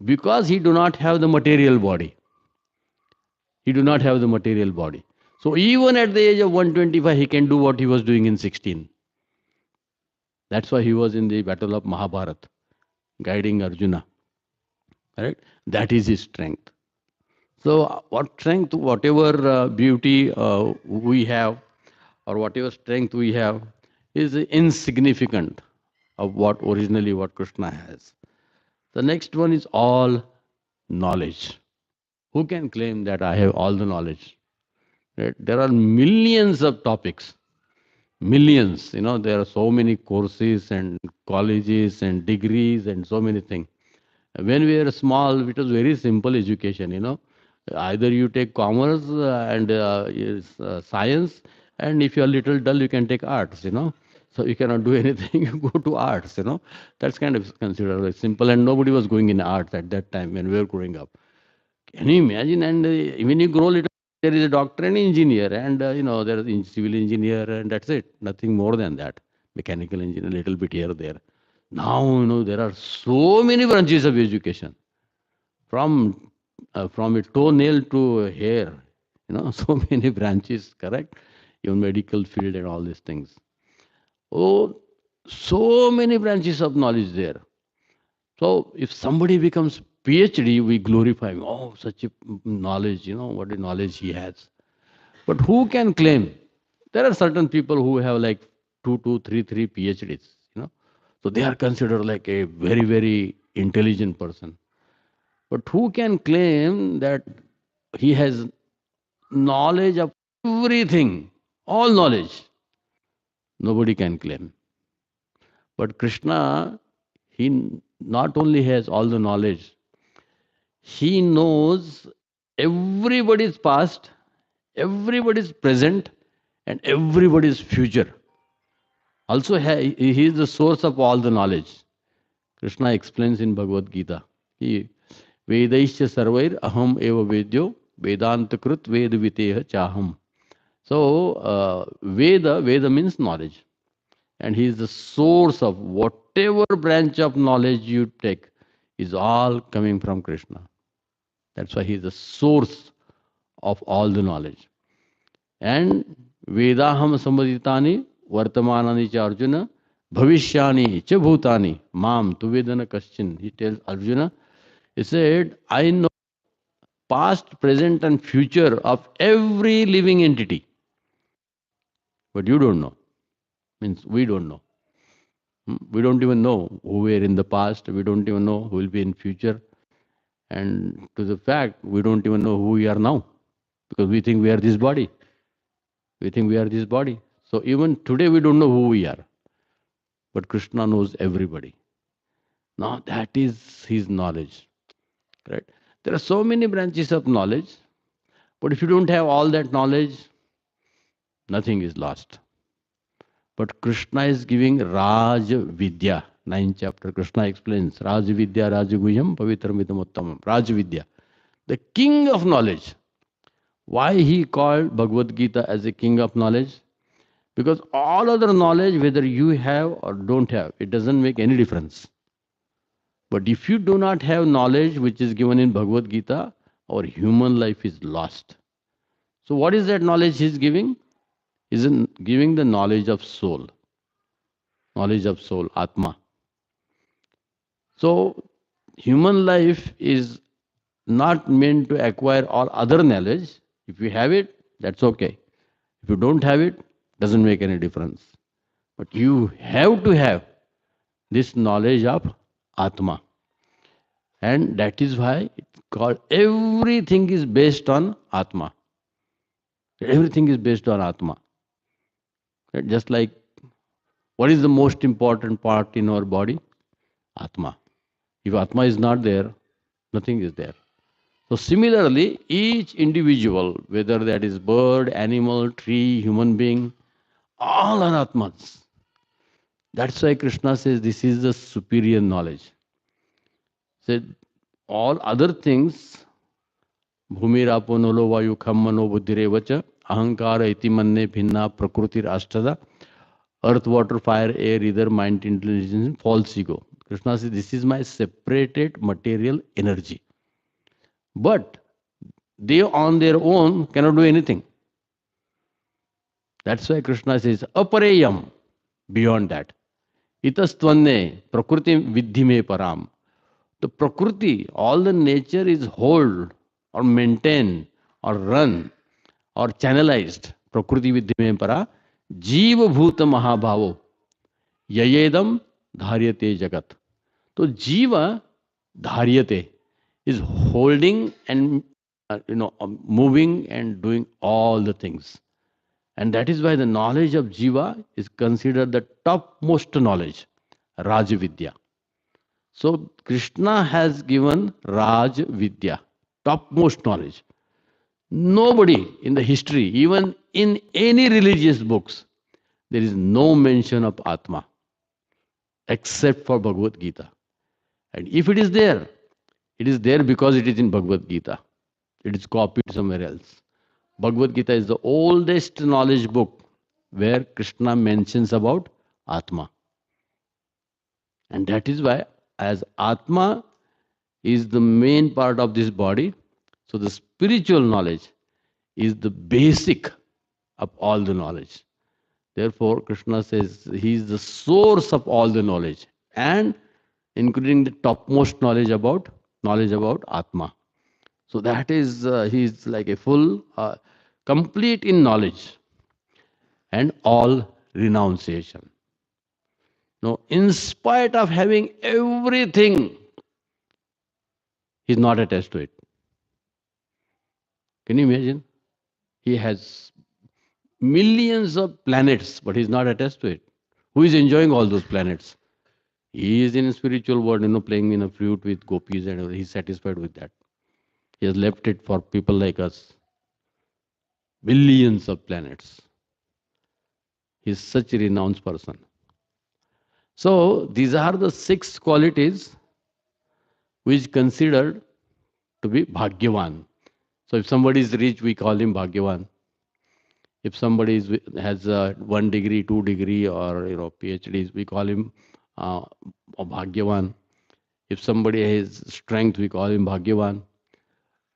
because he do not have the material body. He do not have the material body. So even at the age of 125, he can do what he was doing in 16. That's why he was in the battle of Mahabharata, guiding Arjuna. Right? That is his strength. So what strength, whatever beauty we have, or whatever strength we have, is insignificant of what originally what Krishna has. The next one is all knowledge. Who can claim that I have all the knowledge? Right? There are millions of topics, millions. There are so many courses and colleges and degrees and so many things. When we were small, it was very simple education. Either you take commerce and science, and if you are little dull, you can take arts. So you cannot do anything, you go to arts. That's kind of considered very simple, and nobody was going in arts at that time when we were growing up. Can you imagine? And when you grow little, there is a doctor and engineer, and there is a civil engineer, and that's it. Nothing more than that. Mechanical engineer, little bit here there. Now there are so many branches of education, from a toenail to hair. So many branches. Correct? Even medical field and all these things. Oh, so many branches of knowledge there. So if somebody becomes PhD, we glorify him. Oh, such a knowledge, what a knowledge he has. But who can claim? There are certain people who have like two, three PhDs, So they are considered like a very, very intelligent person. But who can claim that he has knowledge of everything, all knowledge? Nobody can claim. But Krishna, he not only has all the knowledge, he knows everybody's past, everybody's present, and everybody's future. Also, he is the source of all the knowledge. Krishna explains in Bhagavad Gita. He Vedaisya sarvair aham eva vedyo vedanta krut ved viteha chaham. So, Veda means knowledge. And he is the source of whatever branch of knowledge you take is all coming from Krishna. That's why he is the source of all the knowledge. And Vedaham samaditani vartamanani cha Arjuna bhavishyani cha bhutani mam tu vedana kaschin. He tells Arjuna, he said, I know past, present and future of every living entity. But you don't know. Means we don't know. We don't even know who we are in the past. We don't even know who will be in future. And to the fact, we don't even know who we are now. Because we think we are this body. We think we are this body. So even today we don't know who we are. But Krishna knows everybody. Now that is his knowledge. Right? There are so many branches of knowledge. But if you don't have all that knowledge, nothing is lost. But Krishna is giving Raj Vidya. 9th chapter, Krishna explains Raj Vidya Rajaguyam Pavitram Vidamuttamam. Raj Vidya. The king of knowledge. Why he called Bhagavad Gita as a king of knowledge? Because all other knowledge, whether you have or don't have, it doesn't make any difference. But if you do not have knowledge which is given in Bhagavad Gita, our human life is lost. So what is that knowledge he is giving? He is giving the knowledge of soul. Knowledge of soul, Atma. So human life is not meant to acquire all other knowledge. If you have it, that's okay. If you don't have it, doesn't make any difference. But you have to have this knowledge of Atma. And that is why it's called everything is based on Atma. Everything is based on Atma. Right? Just like what is the most important part in our body? Atma. If Atma is not there, nothing is there. So similarly, each individual, whether that is bird, animal, tree, human being, all are Atmas. That's why Krishna says this is the superior knowledge. Said all other things, Bhumirapo nolo vayu khammano buddhirevacha, ahankara iti manne bhinna prakriti rashtrada, earth, water, fire, air, either mind, intelligence, false ego. Krishna says this is my separated material energy. But they on their own cannot do anything. That's why Krishna says apareyam, beyond that. Itastvanne prakriti vidhi me param. The prakriti, all the nature is hold or maintained or run or channelized. Prakriti vidhi me para. Jiva bhuta mahabhavo. Yayedam dharyate jagat. So jiva dharyate is holding and moving and doing all the things. And that is why the knowledge of jiva is considered the topmost knowledge, Raj Vidya. So Krishna has given Raj Vidya, topmost knowledge. Nobody in the history, even in any religious books, there is no mention of Atma except for Bhagavad Gita. And if it is there because it is in Bhagavad Gita. It is copied somewhere else. Bhagavad Gita is the oldest knowledge book where Krishna mentions about Atma. And that is why, as Atma is the main part of this body, so the spiritual knowledge is the basic of all the knowledge. Therefore, Krishna says he is the source of all the knowledge, and including the topmost knowledge about Atma. So that is he is like a full, complete in knowledge and all renunciation. No, in spite of having everything, he's not attached to it. Can you imagine? He has millions of planets, but he's not attached to it. Who is enjoying all those planets? He is in a spiritual world, playing in a flute with gopis, and he's satisfied with that. He has left it for people like us. Billions of planets. He's such a renounced person. So these are the 6 qualities which considered to be Bhagyavan. So if somebody is rich, we call him Bhagyavan. If somebody has 1 degree, 2 degree, or PhDs, we call him Bhagyavan. If somebody has strength, we call him Bhagyavan.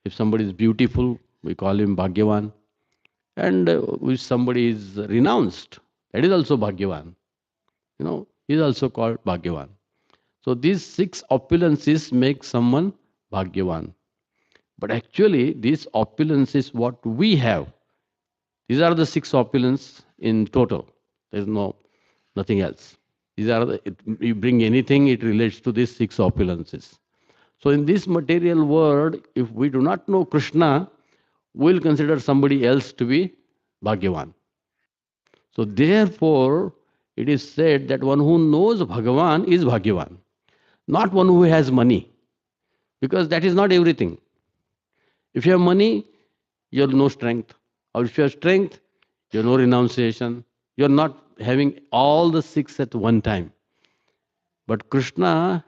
If somebody is beautiful, we call him Bhagyavan. And if somebody is renounced, that is also Bhagyavan. He is also called Bhagyavan. So these 6 opulences make someone Bhagyavan. But actually, these opulences, what we have, these are the 6 opulence in total. There is nothing else. These are you bring anything, it relates to these 6 opulences. So in this material world, if we do not know Krishna, we will consider somebody else to be Bhagyavan. So therefore, it is said that one who knows Bhagavan is Bhagyavan, not one who has money, because that is not everything. If you have money, you have no strength. Or if you have strength, you have no renunciation. You are not having all the 6 at one time. But Krishna,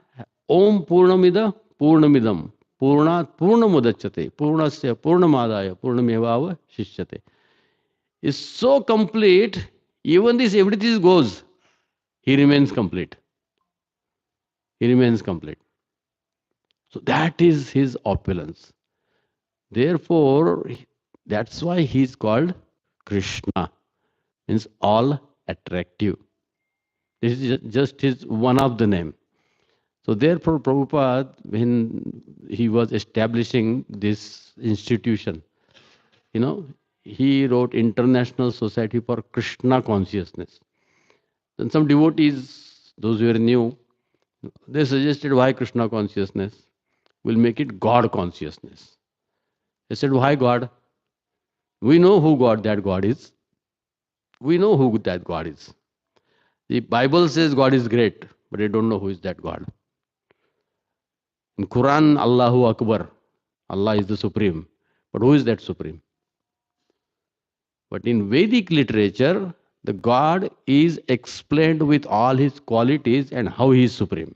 Om Purnamida Purnamidam Purnat Purnamudachyate Purnasya Purnamadaya Purnamevava Shishyate is so complete, even this everything goes, he remains complete. He remains complete. So that is his opulence. Therefore, that's why he is called Krishna, means all attractive. This is just his one of the name. So therefore, Prabhupada, when he was establishing this institution, he wrote International Society for Krishna Consciousness. Then some devotees, those who were new, they suggested why Krishna consciousness? We'll make it God consciousness. They said, why God? We know who that God is. We know who that God is. The Bible says God is great, but I don't know who is that God. In Quran, Allahu Akbar. Allah is the supreme. But who is that supreme? But in Vedic literature, the God is explained with all his qualities and how he is supreme.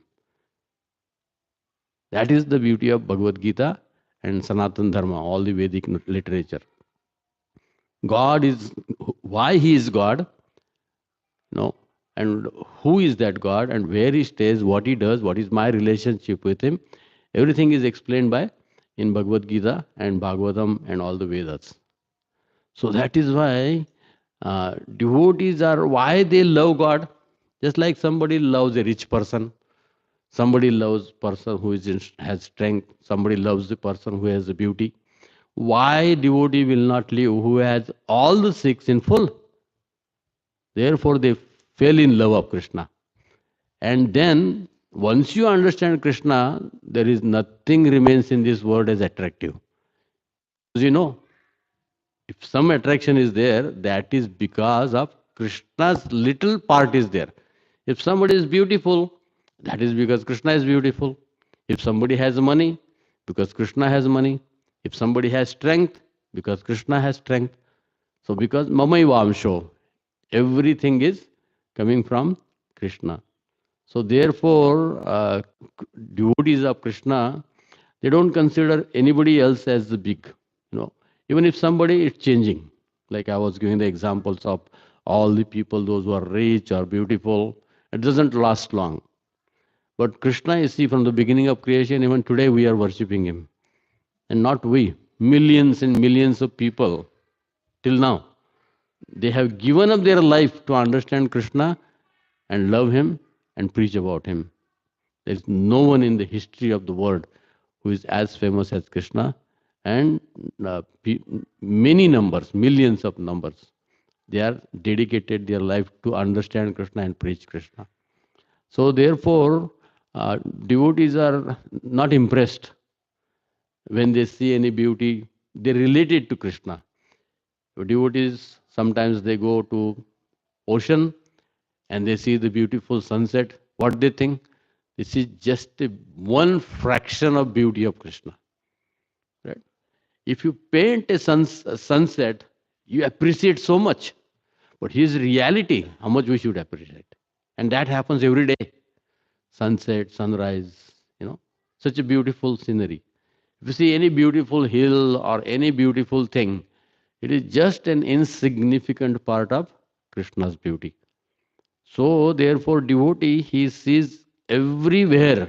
That is the beauty of Bhagavad Gita and Sanatana Dharma, all the Vedic literature. God is, why he is God, and who is that God, and where he stays, what he does, what is my relationship with him. Everything is explained by in Bhagavad Gita and Bhagavatam and all the Vedas. So that is why devotees are, why they love God. Just like somebody loves a rich person, somebody loves person who has strength, somebody loves the person who has the beauty. Why devotee will not live who has all the six in full? Therefore they fell in love of Krishna. And then once you understand Krishna, there is nothing remains in this world as attractive. Because if some attraction is there, that is because of Krishna's little part is there. If somebody is beautiful, that is because Krishna is beautiful. If somebody has money, because Krishna has money. If somebody has strength, because Krishna has strength. So because Mamaivaamsho, everything is coming from Krishna. So therefore, devotees of Krishna, they don't consider anybody else as the big. Even if somebody is changing, like I was giving the examples of all the people, those who are rich or beautiful, it doesn't last long. But Krishna, you see, from the beginning of creation, even today we are worshipping him. And not we, millions and millions of people till now. They have given up their life to understand Krishna and love him and preach about him. There is no one in the history of the world who is as famous as Krishna, and many numbers, millions of numbers, they are dedicated their life to understand Krishna and preach Krishna. So therefore, devotees are not impressed when they see any beauty. They relate it to Krishna. Devotees, sometimes they go to ocean and they see the beautiful sunset. What they think? This is just one fraction of beauty of Krishna. Right? If you paint a sunset, you appreciate so much. But his reality, how much we should appreciate. And that happens every day. Sunset, sunrise, such a beautiful scenery. If you see any beautiful hill or any beautiful thing, it is just an insignificant part of Krishna's beauty. So therefore, devotee, he sees everywhere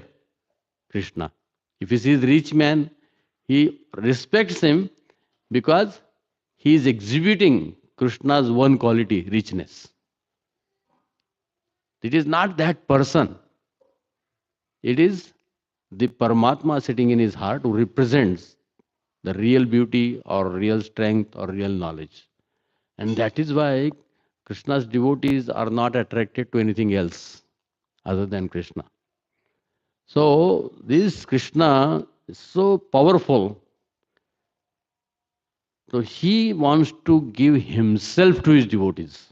Krishna. If he sees rich man, he respects him because he is exhibiting Krishna's one quality, richness. It is not that person. It is the Paramatma sitting in his heart who represents the real beauty or real strength or real knowledge. And that is why Krishna's devotees are not attracted to anything else other than Krishna. So this Krishna is so powerful. So he wants to give himself to his devotees.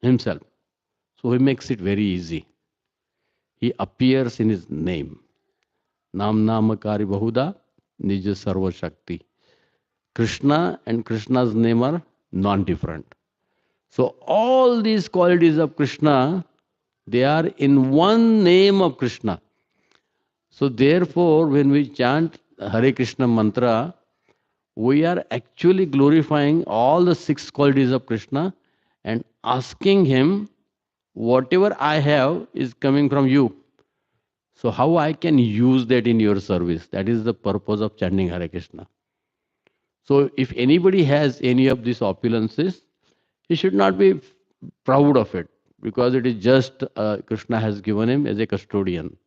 Himself. So he makes it very easy. He appears in his name. Nam Namakari Bahuda Nija Sarva Shakti. Krishna and Krishna's name are non-different. So all these qualities of Krishna, they are in one name of Krishna. So therefore, when we chant Hare Krishna mantra, we are actually glorifying all the six qualities of Krishna and asking him, whatever I have is coming from you. So how I can use that in your service? That is the purpose of chanting Hare Krishna. So if anybody has any of these opulences, he should not be proud of it because it is just Krishna has given him as a custodian.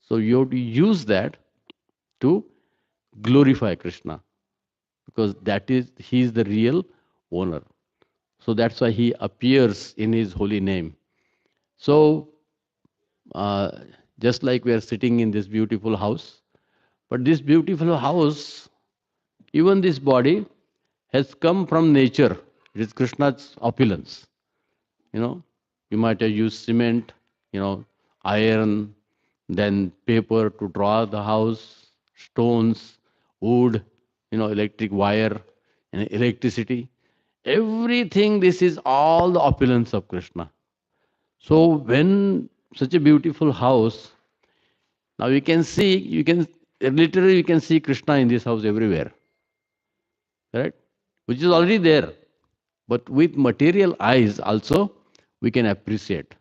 So you have to use that to glorify Krishna because he is the real owner. So that's why he appears in his holy name. So just like we are sitting in this beautiful house, but this beautiful house, even this body, has come from nature. It is Krishna's opulence. You might have used cement, iron, then paper to draw the house, stones, wood, electric wire, and electricity. Everything, this is all the opulence of Krishna. So when such a beautiful house, now literally you can see Krishna in this house everywhere, right? Which is already there. But with material eyes also, we can appreciate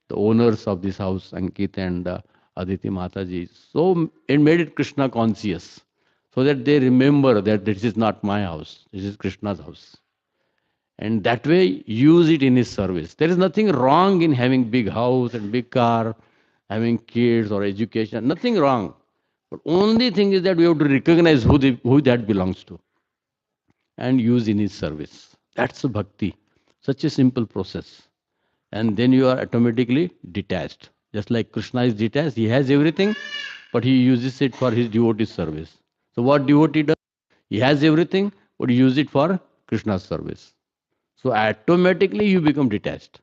the owners of this house, Ankit and Aditi Mataji. So it made it Krishna conscious, so that they remember that this is not my house, this is Krishna's house. And that way use it in his service. There is nothing wrong in having big house and big car, having kids or education, nothing wrong. But only thing is that we have to recognize who that belongs to and use in his service. That's a bhakti. Such a simple process. And then you are automatically detached. Just like Krishna is detached, he has everything, but he uses it for his devotee service. So what devotee does? He has everything, but he uses it for Krishna's service. So automatically you become detached.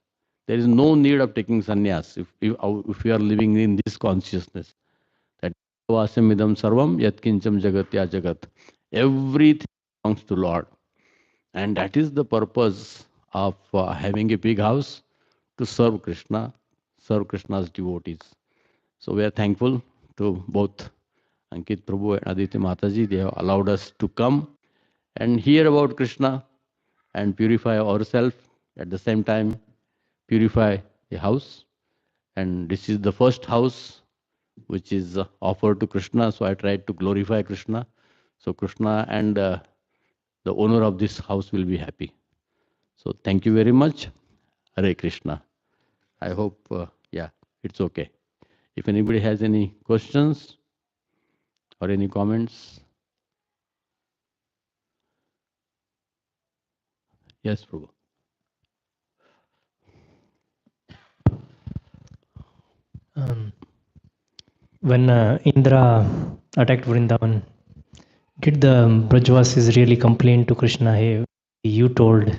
There is no need of taking sannyas if you are living in this consciousness. That vasamidam sarvam yatkincham jagatya jagat. Everything belongs to Lord. And that is the purpose of having a big house, to serve Krishna, serve Krishna's devotees. So we are thankful to both Ankit Prabhu and Aditi Mataji. They have allowed us to come and hear about Krishna and purify ourselves. At the same time, purify the house. And this is the first house which is offered to Krishna. So I tried to glorify Krishna. So Krishna and the owner of this house will be happy. So thank you very much. Hare Krishna. I hope, it's okay. If anybody has any questions or any comments, yes, Prabhu. Um, when Indra attacked Vrindavan, did the Brajvasis really complain to Krishna, hey, you told,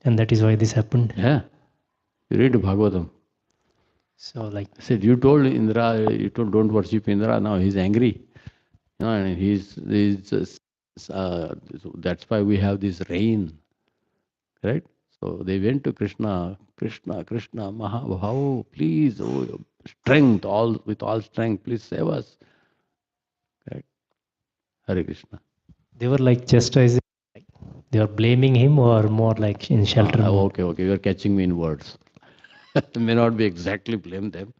and that is why this happened? Yeah, you read Bhagavatam. So, like, I said, you told Indra, you told don't worship Indra. Now he's angry. And so that's why we have this rain, right? So they went to Krishna, Krishna, Krishna, Mahabhavo, please, oh, strength, with all strength, please save us. Right? Hare Krishna. they were like chastising, they were blaming him, or more like in shelter mode? Okay, you're catching me in words. May not be exactly blame them,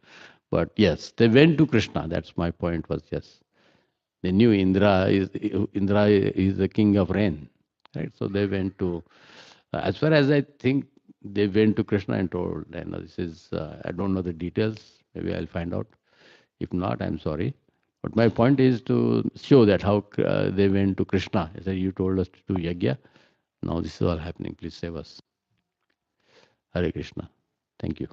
but yes, they went to Krishna. That's my point was, yes. They knew Indra is the king of rain, right? So they went to, as far as I think, they went to Krishna and told, this is, I don't know the details. Maybe I'll find out. If not, I'm sorry. But my point is to show that how they went to Krishna. He said, you told us to do yajna. Now this is all happening. Please save us. Hare Krishna. Thank you.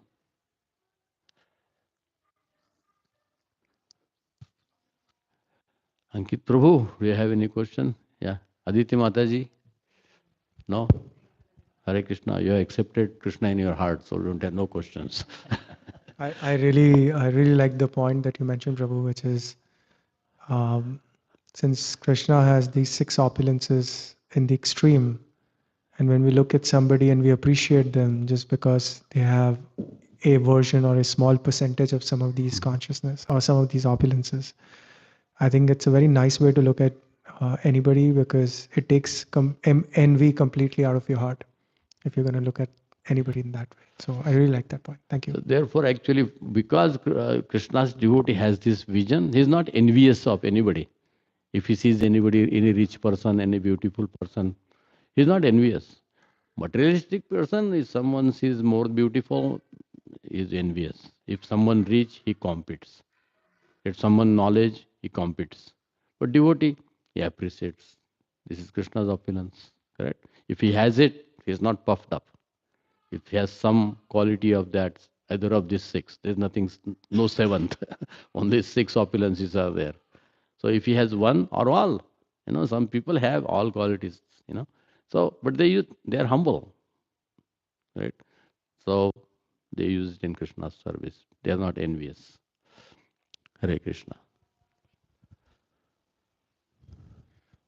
Ankit Prabhu, do you have any question? Yeah. Aditi Mataji? No? Hare Krishna. You have accepted Krishna in your heart, so you don't have no questions. I really like the point that you mentioned, Prabhu, which is um, since Krishna has these six opulences in the extreme, and when we look at somebody and we appreciate them just because they have a version or a small percentage of some of these consciousness or some of these opulences, I think it's a very nice way to look at anybody, because it takes envy completely out of your heart if you're going to look at anybody in that way. So I really like that point. Thank you. So therefore, actually, because Krishna's devotee has this vision, he is not envious of anybody. If he sees anybody, any rich person, any beautiful person, he is not envious. Materialistic person, if someone sees more beautiful, is envious. If someone rich, he competes. If someone knowledge, he competes. But devotee, he appreciates. This is Krishna's opulence, correct? If he has it, he is not puffed up. If he has some quality of that, either of these six, there's nothing, no seventh. Only six opulences are there. So if he has one or all, some people have all qualities. So, but they are humble, right? So they use it in Krishna's service. They are not envious. Hare Krishna.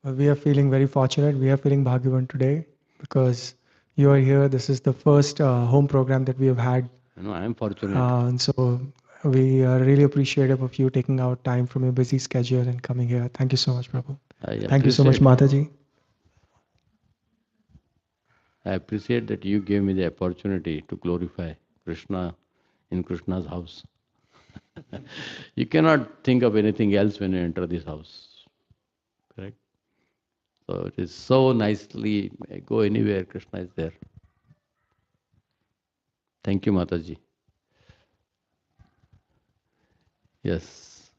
Well, we are feeling very fortunate. We are feeling Bhagyavan today because you are here. This is the first home program that we have had. I am fortunate. And so we are really appreciative of you taking out time from your busy schedule and coming here. Thank you so much, Prabhu. Thank you so much, Mataji. I appreciate that you gave me the opportunity to glorify Krishna in Krishna's house. You cannot think of anything else when you enter this house. Correct? So it is so nicely, go anywhere, Krishna is there. Thank you, Mataji. Yes.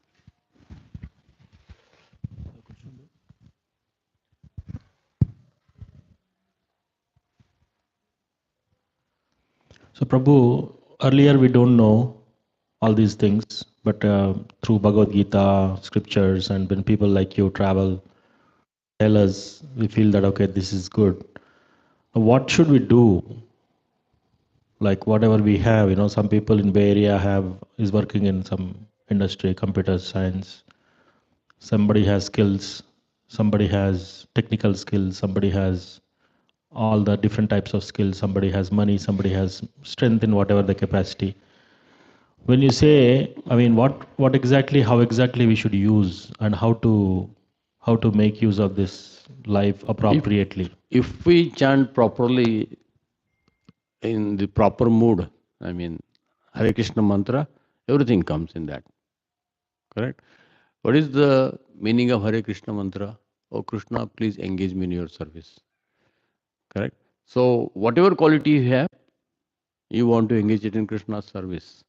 So, Prabhu, earlier we don't know all these things, but through Bhagavad Gita, scriptures, and when people like you travel, tell us, we feel that, okay, this is good. What should we do? Like whatever we have, some people in Bay Area is working in some industry, computer science. Somebody has skills, somebody has technical skills, somebody has all the different types of skills, somebody has money, somebody has strength in whatever the capacity. When you say, I mean, what exactly, how exactly we should use and how to make use of this life appropriately? If we chant properly in the proper mood, I mean, Hare Krishna mantra, everything comes in that. Correct? What is the meaning of Hare Krishna mantra? Oh Krishna, please engage me in your service. Correct? So, whatever quality you have, you want to engage it in Krishna's service.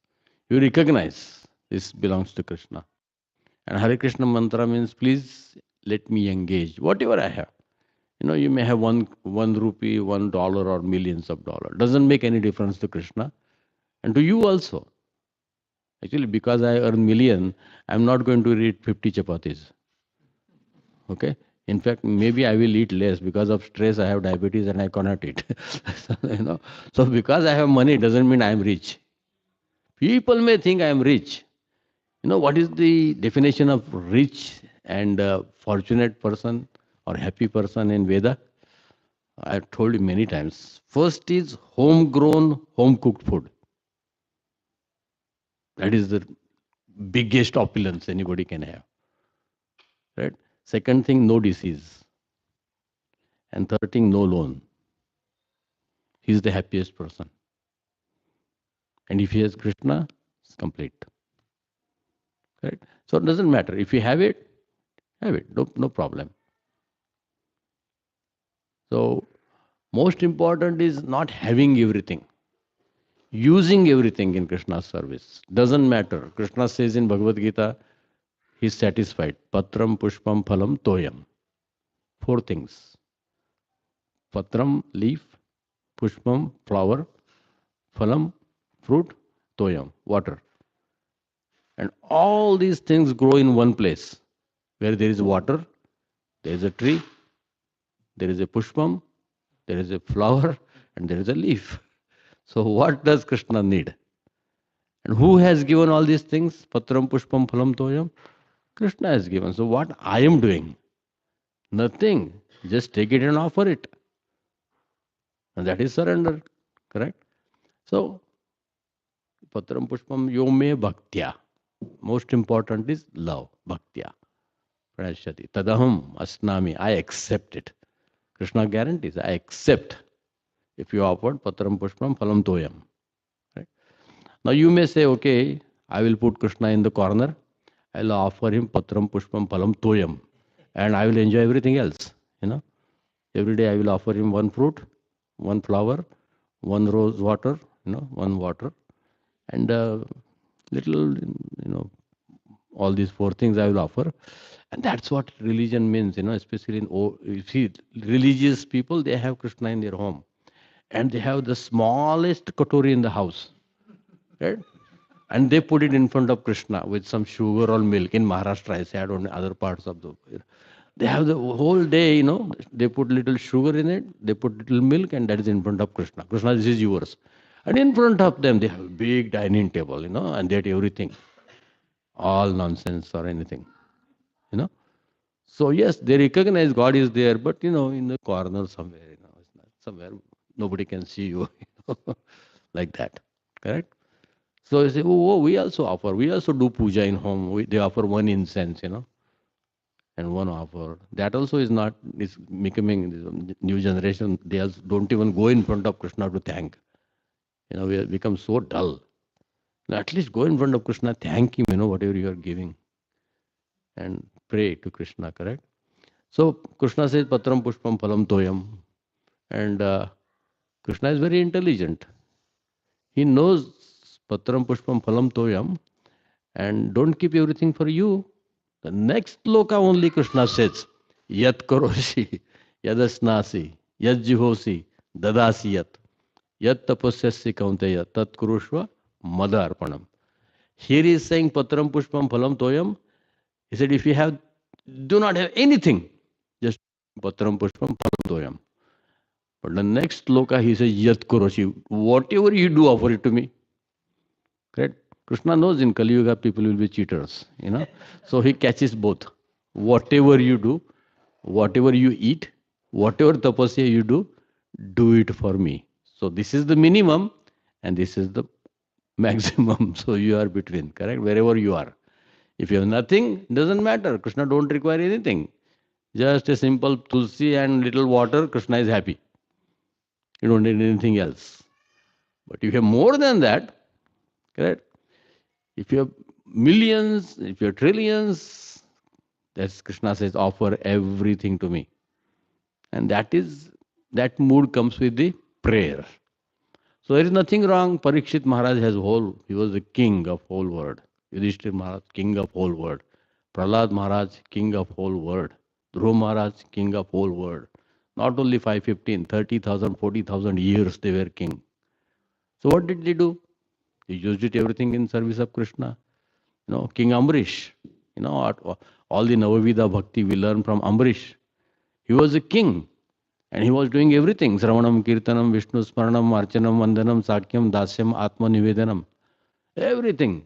You recognize this belongs to Krishna. And Hare Krishna mantra means, please let me engage whatever I have. You may have one rupee, $1, or millions of dollars. Doesn't make any difference to Krishna and to you also. Actually, because I earn million, I'm not going to eat 50 chapatis. Okay? In fact, maybe I will eat less because of stress. I have diabetes and I cannot eat. So because I have money doesn't mean I am rich. People may think I am rich. What is the definition of rich and fortunate person or happy person in Veda? I have told you many times. First is homegrown, home cooked food. That is the biggest opulence anybody can have. Right? Second thing, no disease. And third thing, no loan. He is the happiest person. And if he has Krishna, it's complete. Right? So it doesn't matter. If you have it, have it. No problem. So most important is not having everything. Using everything in Krishna's service. Doesn't matter. Krishna says in Bhagavad Gita, he is satisfied. Patram, pushpam, phalam, toyam. 4 things. Patram, leaf. Pushpam, flower. Phalam, fruit. Toyam, water. And all these things grow in one place. Where there is water, there is a tree, there is a pushpam, there is a flower, and there is a leaf. So what does Krishna need? And who has given all these things? Patram, pushpam, phalam, toyam. Krishna has given. So what I am doing? Nothing. Just take it and offer it. And that is surrender. Correct? So, patram, pushpam, yome bhaktya. Most important is love. Bhaktya. Pranashati. Tadaham asnami. I accept it. Krishna guarantees. I accept. If you offered patram, pushpam, phalam, toyam. Right? Now you may say, okay, I will put Krishna in the corner. I'll offer him patram, pushpam, phalam, toyam. And I will enjoy everything else. Every day I will offer him one fruit, one flower, one rose water, one water, and little, all these 4 things I will offer. And that's what religion means, especially you see, religious people, they have Krishna in their home. And they have the smallest katori in the house. Right? And they put it in front of Krishna with some sugar or milk. In Maharashtra, I say, I don't know, other parts of the... They have the whole day, they put little sugar in it, they put little milk, and that is in front of Krishna. Krishna, this is yours. And in front of them, they have a big dining table, and they have everything. all nonsense or anything, you know. So yes, they recognize God is there, but in the corner somewhere, it's not somewhere nobody can see you, like that. Correct? So you say, oh, we also offer. We also do puja in home. They offer one incense, and one offer. That also is not. Is becoming this new generation. They also don't even go in front of Krishna to thank. We have become so dull. At least go in front of Krishna, thank him. Whatever you are giving, and pray to Krishna. Correct? So Krishna says, "Patram pushpam phalam toyam," and Krishna is very intelligent. He knows Patram pushpam phalam toyam, and don't keep everything for you. The next loka only Krishna says, Yat karoshi, yadasnasi, yat jihosi, dadasi yat, yat tapasyasi kaunteya, tat kurushva madarpanam. Here he is saying patram pushpam phalam toyam. He said, if you do not have anything, just patram pushpam phalam toyam. But the next loka he says, yat karoshi, whatever you do, offer it to me. Correct? Krishna knows in Kali Yuga people will be cheaters. So he catches both. Whatever you do, whatever you eat, whatever tapasya you do it for me. So this is the minimum and this is the maximum. So you are between, correct? Wherever you are. If you have nothing, doesn't matter. Krishna don't require anything. Just a simple tulsi and little water, Krishna is happy. You don't need anything else. But if you have more than that, correct? If you have millions, if you have trillions, that's Krishna says, offer everything to me. And that mood comes with the prayer. So there is nothing wrong. Parikshit Maharaj he was the king of whole world. Yudhishthir Maharaj, king of whole world. Prahlad Maharaj, king of whole world. Dhruv Maharaj, king of whole world. Not only 5, 15, 30,000, 40,000 years they were king. So what did they do? They used it everything in service of Krishna. King Amrish, all the Navavida Bhakti we learn from Amrish. He was a king and he was doing everything. Sravanam, Kirtanam, Vishnu Smaranam, Archanam, Vandanam, Sakyam, Dasyam, Atma Nivedanam. Everything.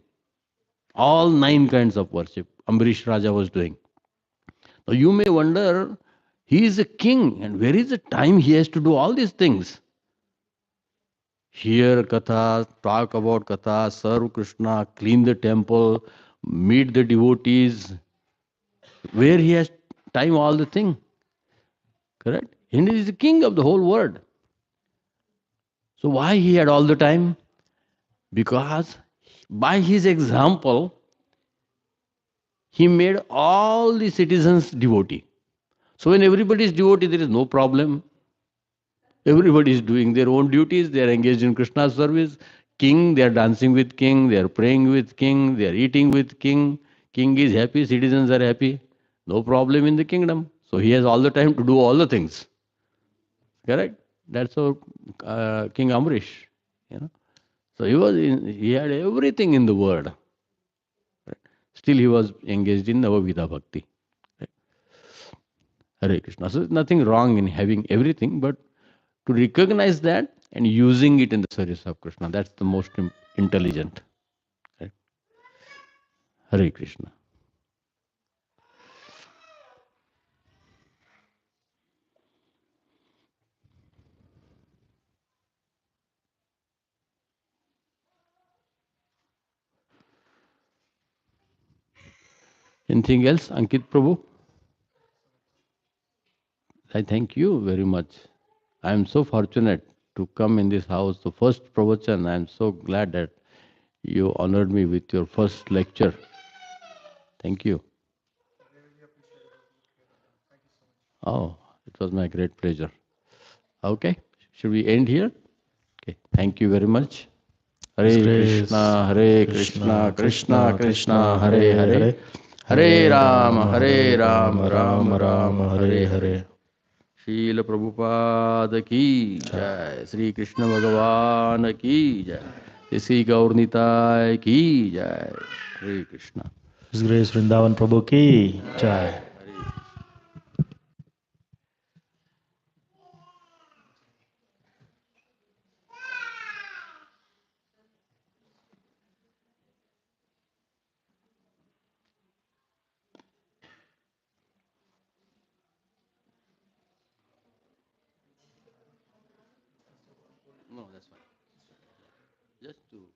All 9 kinds of worship Amrish Raja was doing. Now you may wonder, he is a king and where is the time he has to do all these things? Hear Katha, talk about Katha, serve Krishna, clean the temple, meet the devotees, where he has time all the thing. Correct? And he is the king of the whole world. So why he had all the time? Because by his example, he made all the citizens devotee. So when everybody is devotee, there is no problem. Everybody is doing their own duties. They are engaged in Krishna's service. King, they are dancing with king. They are praying with king. They are eating with king. King is happy. Citizens are happy. No problem in the kingdom. So he has all the time to do all the things. Correct? That's how King Amrish. So he had everything in the world. Still he was engaged in Navavida Bhakti. Hare Krishna. So there's nothing wrong in having everything, but to recognize that and using it in the service of Krishna, that's the most intelligent. Right? Hare Krishna. Anything else, Ankit Prabhu? I thank you very much. I am so fortunate to come in this house. The first pravachan, I am so glad that you honored me with your first lecture. Thank you. Oh, it was my great pleasure. Okay, should we end here? Okay, thank you very much. His Hare grace, Krishna, Hare Krishna, Krishna, Krishna Krishna, Krishna, Krishna, Hare Hare Hare, Hare, Hare Hare Rama, Rama, Hare Hare Rama, Rama, Rama Rama Rama, Rama, Hare Hare Hare. Hare. Srila Prabhupada ki jai, Sri Krishna Bhagavan ki jai, Sri Gaur ki jai, Hare Krishna. His grace Vrindavan Prabhu ki jai. No, that's fine. Just to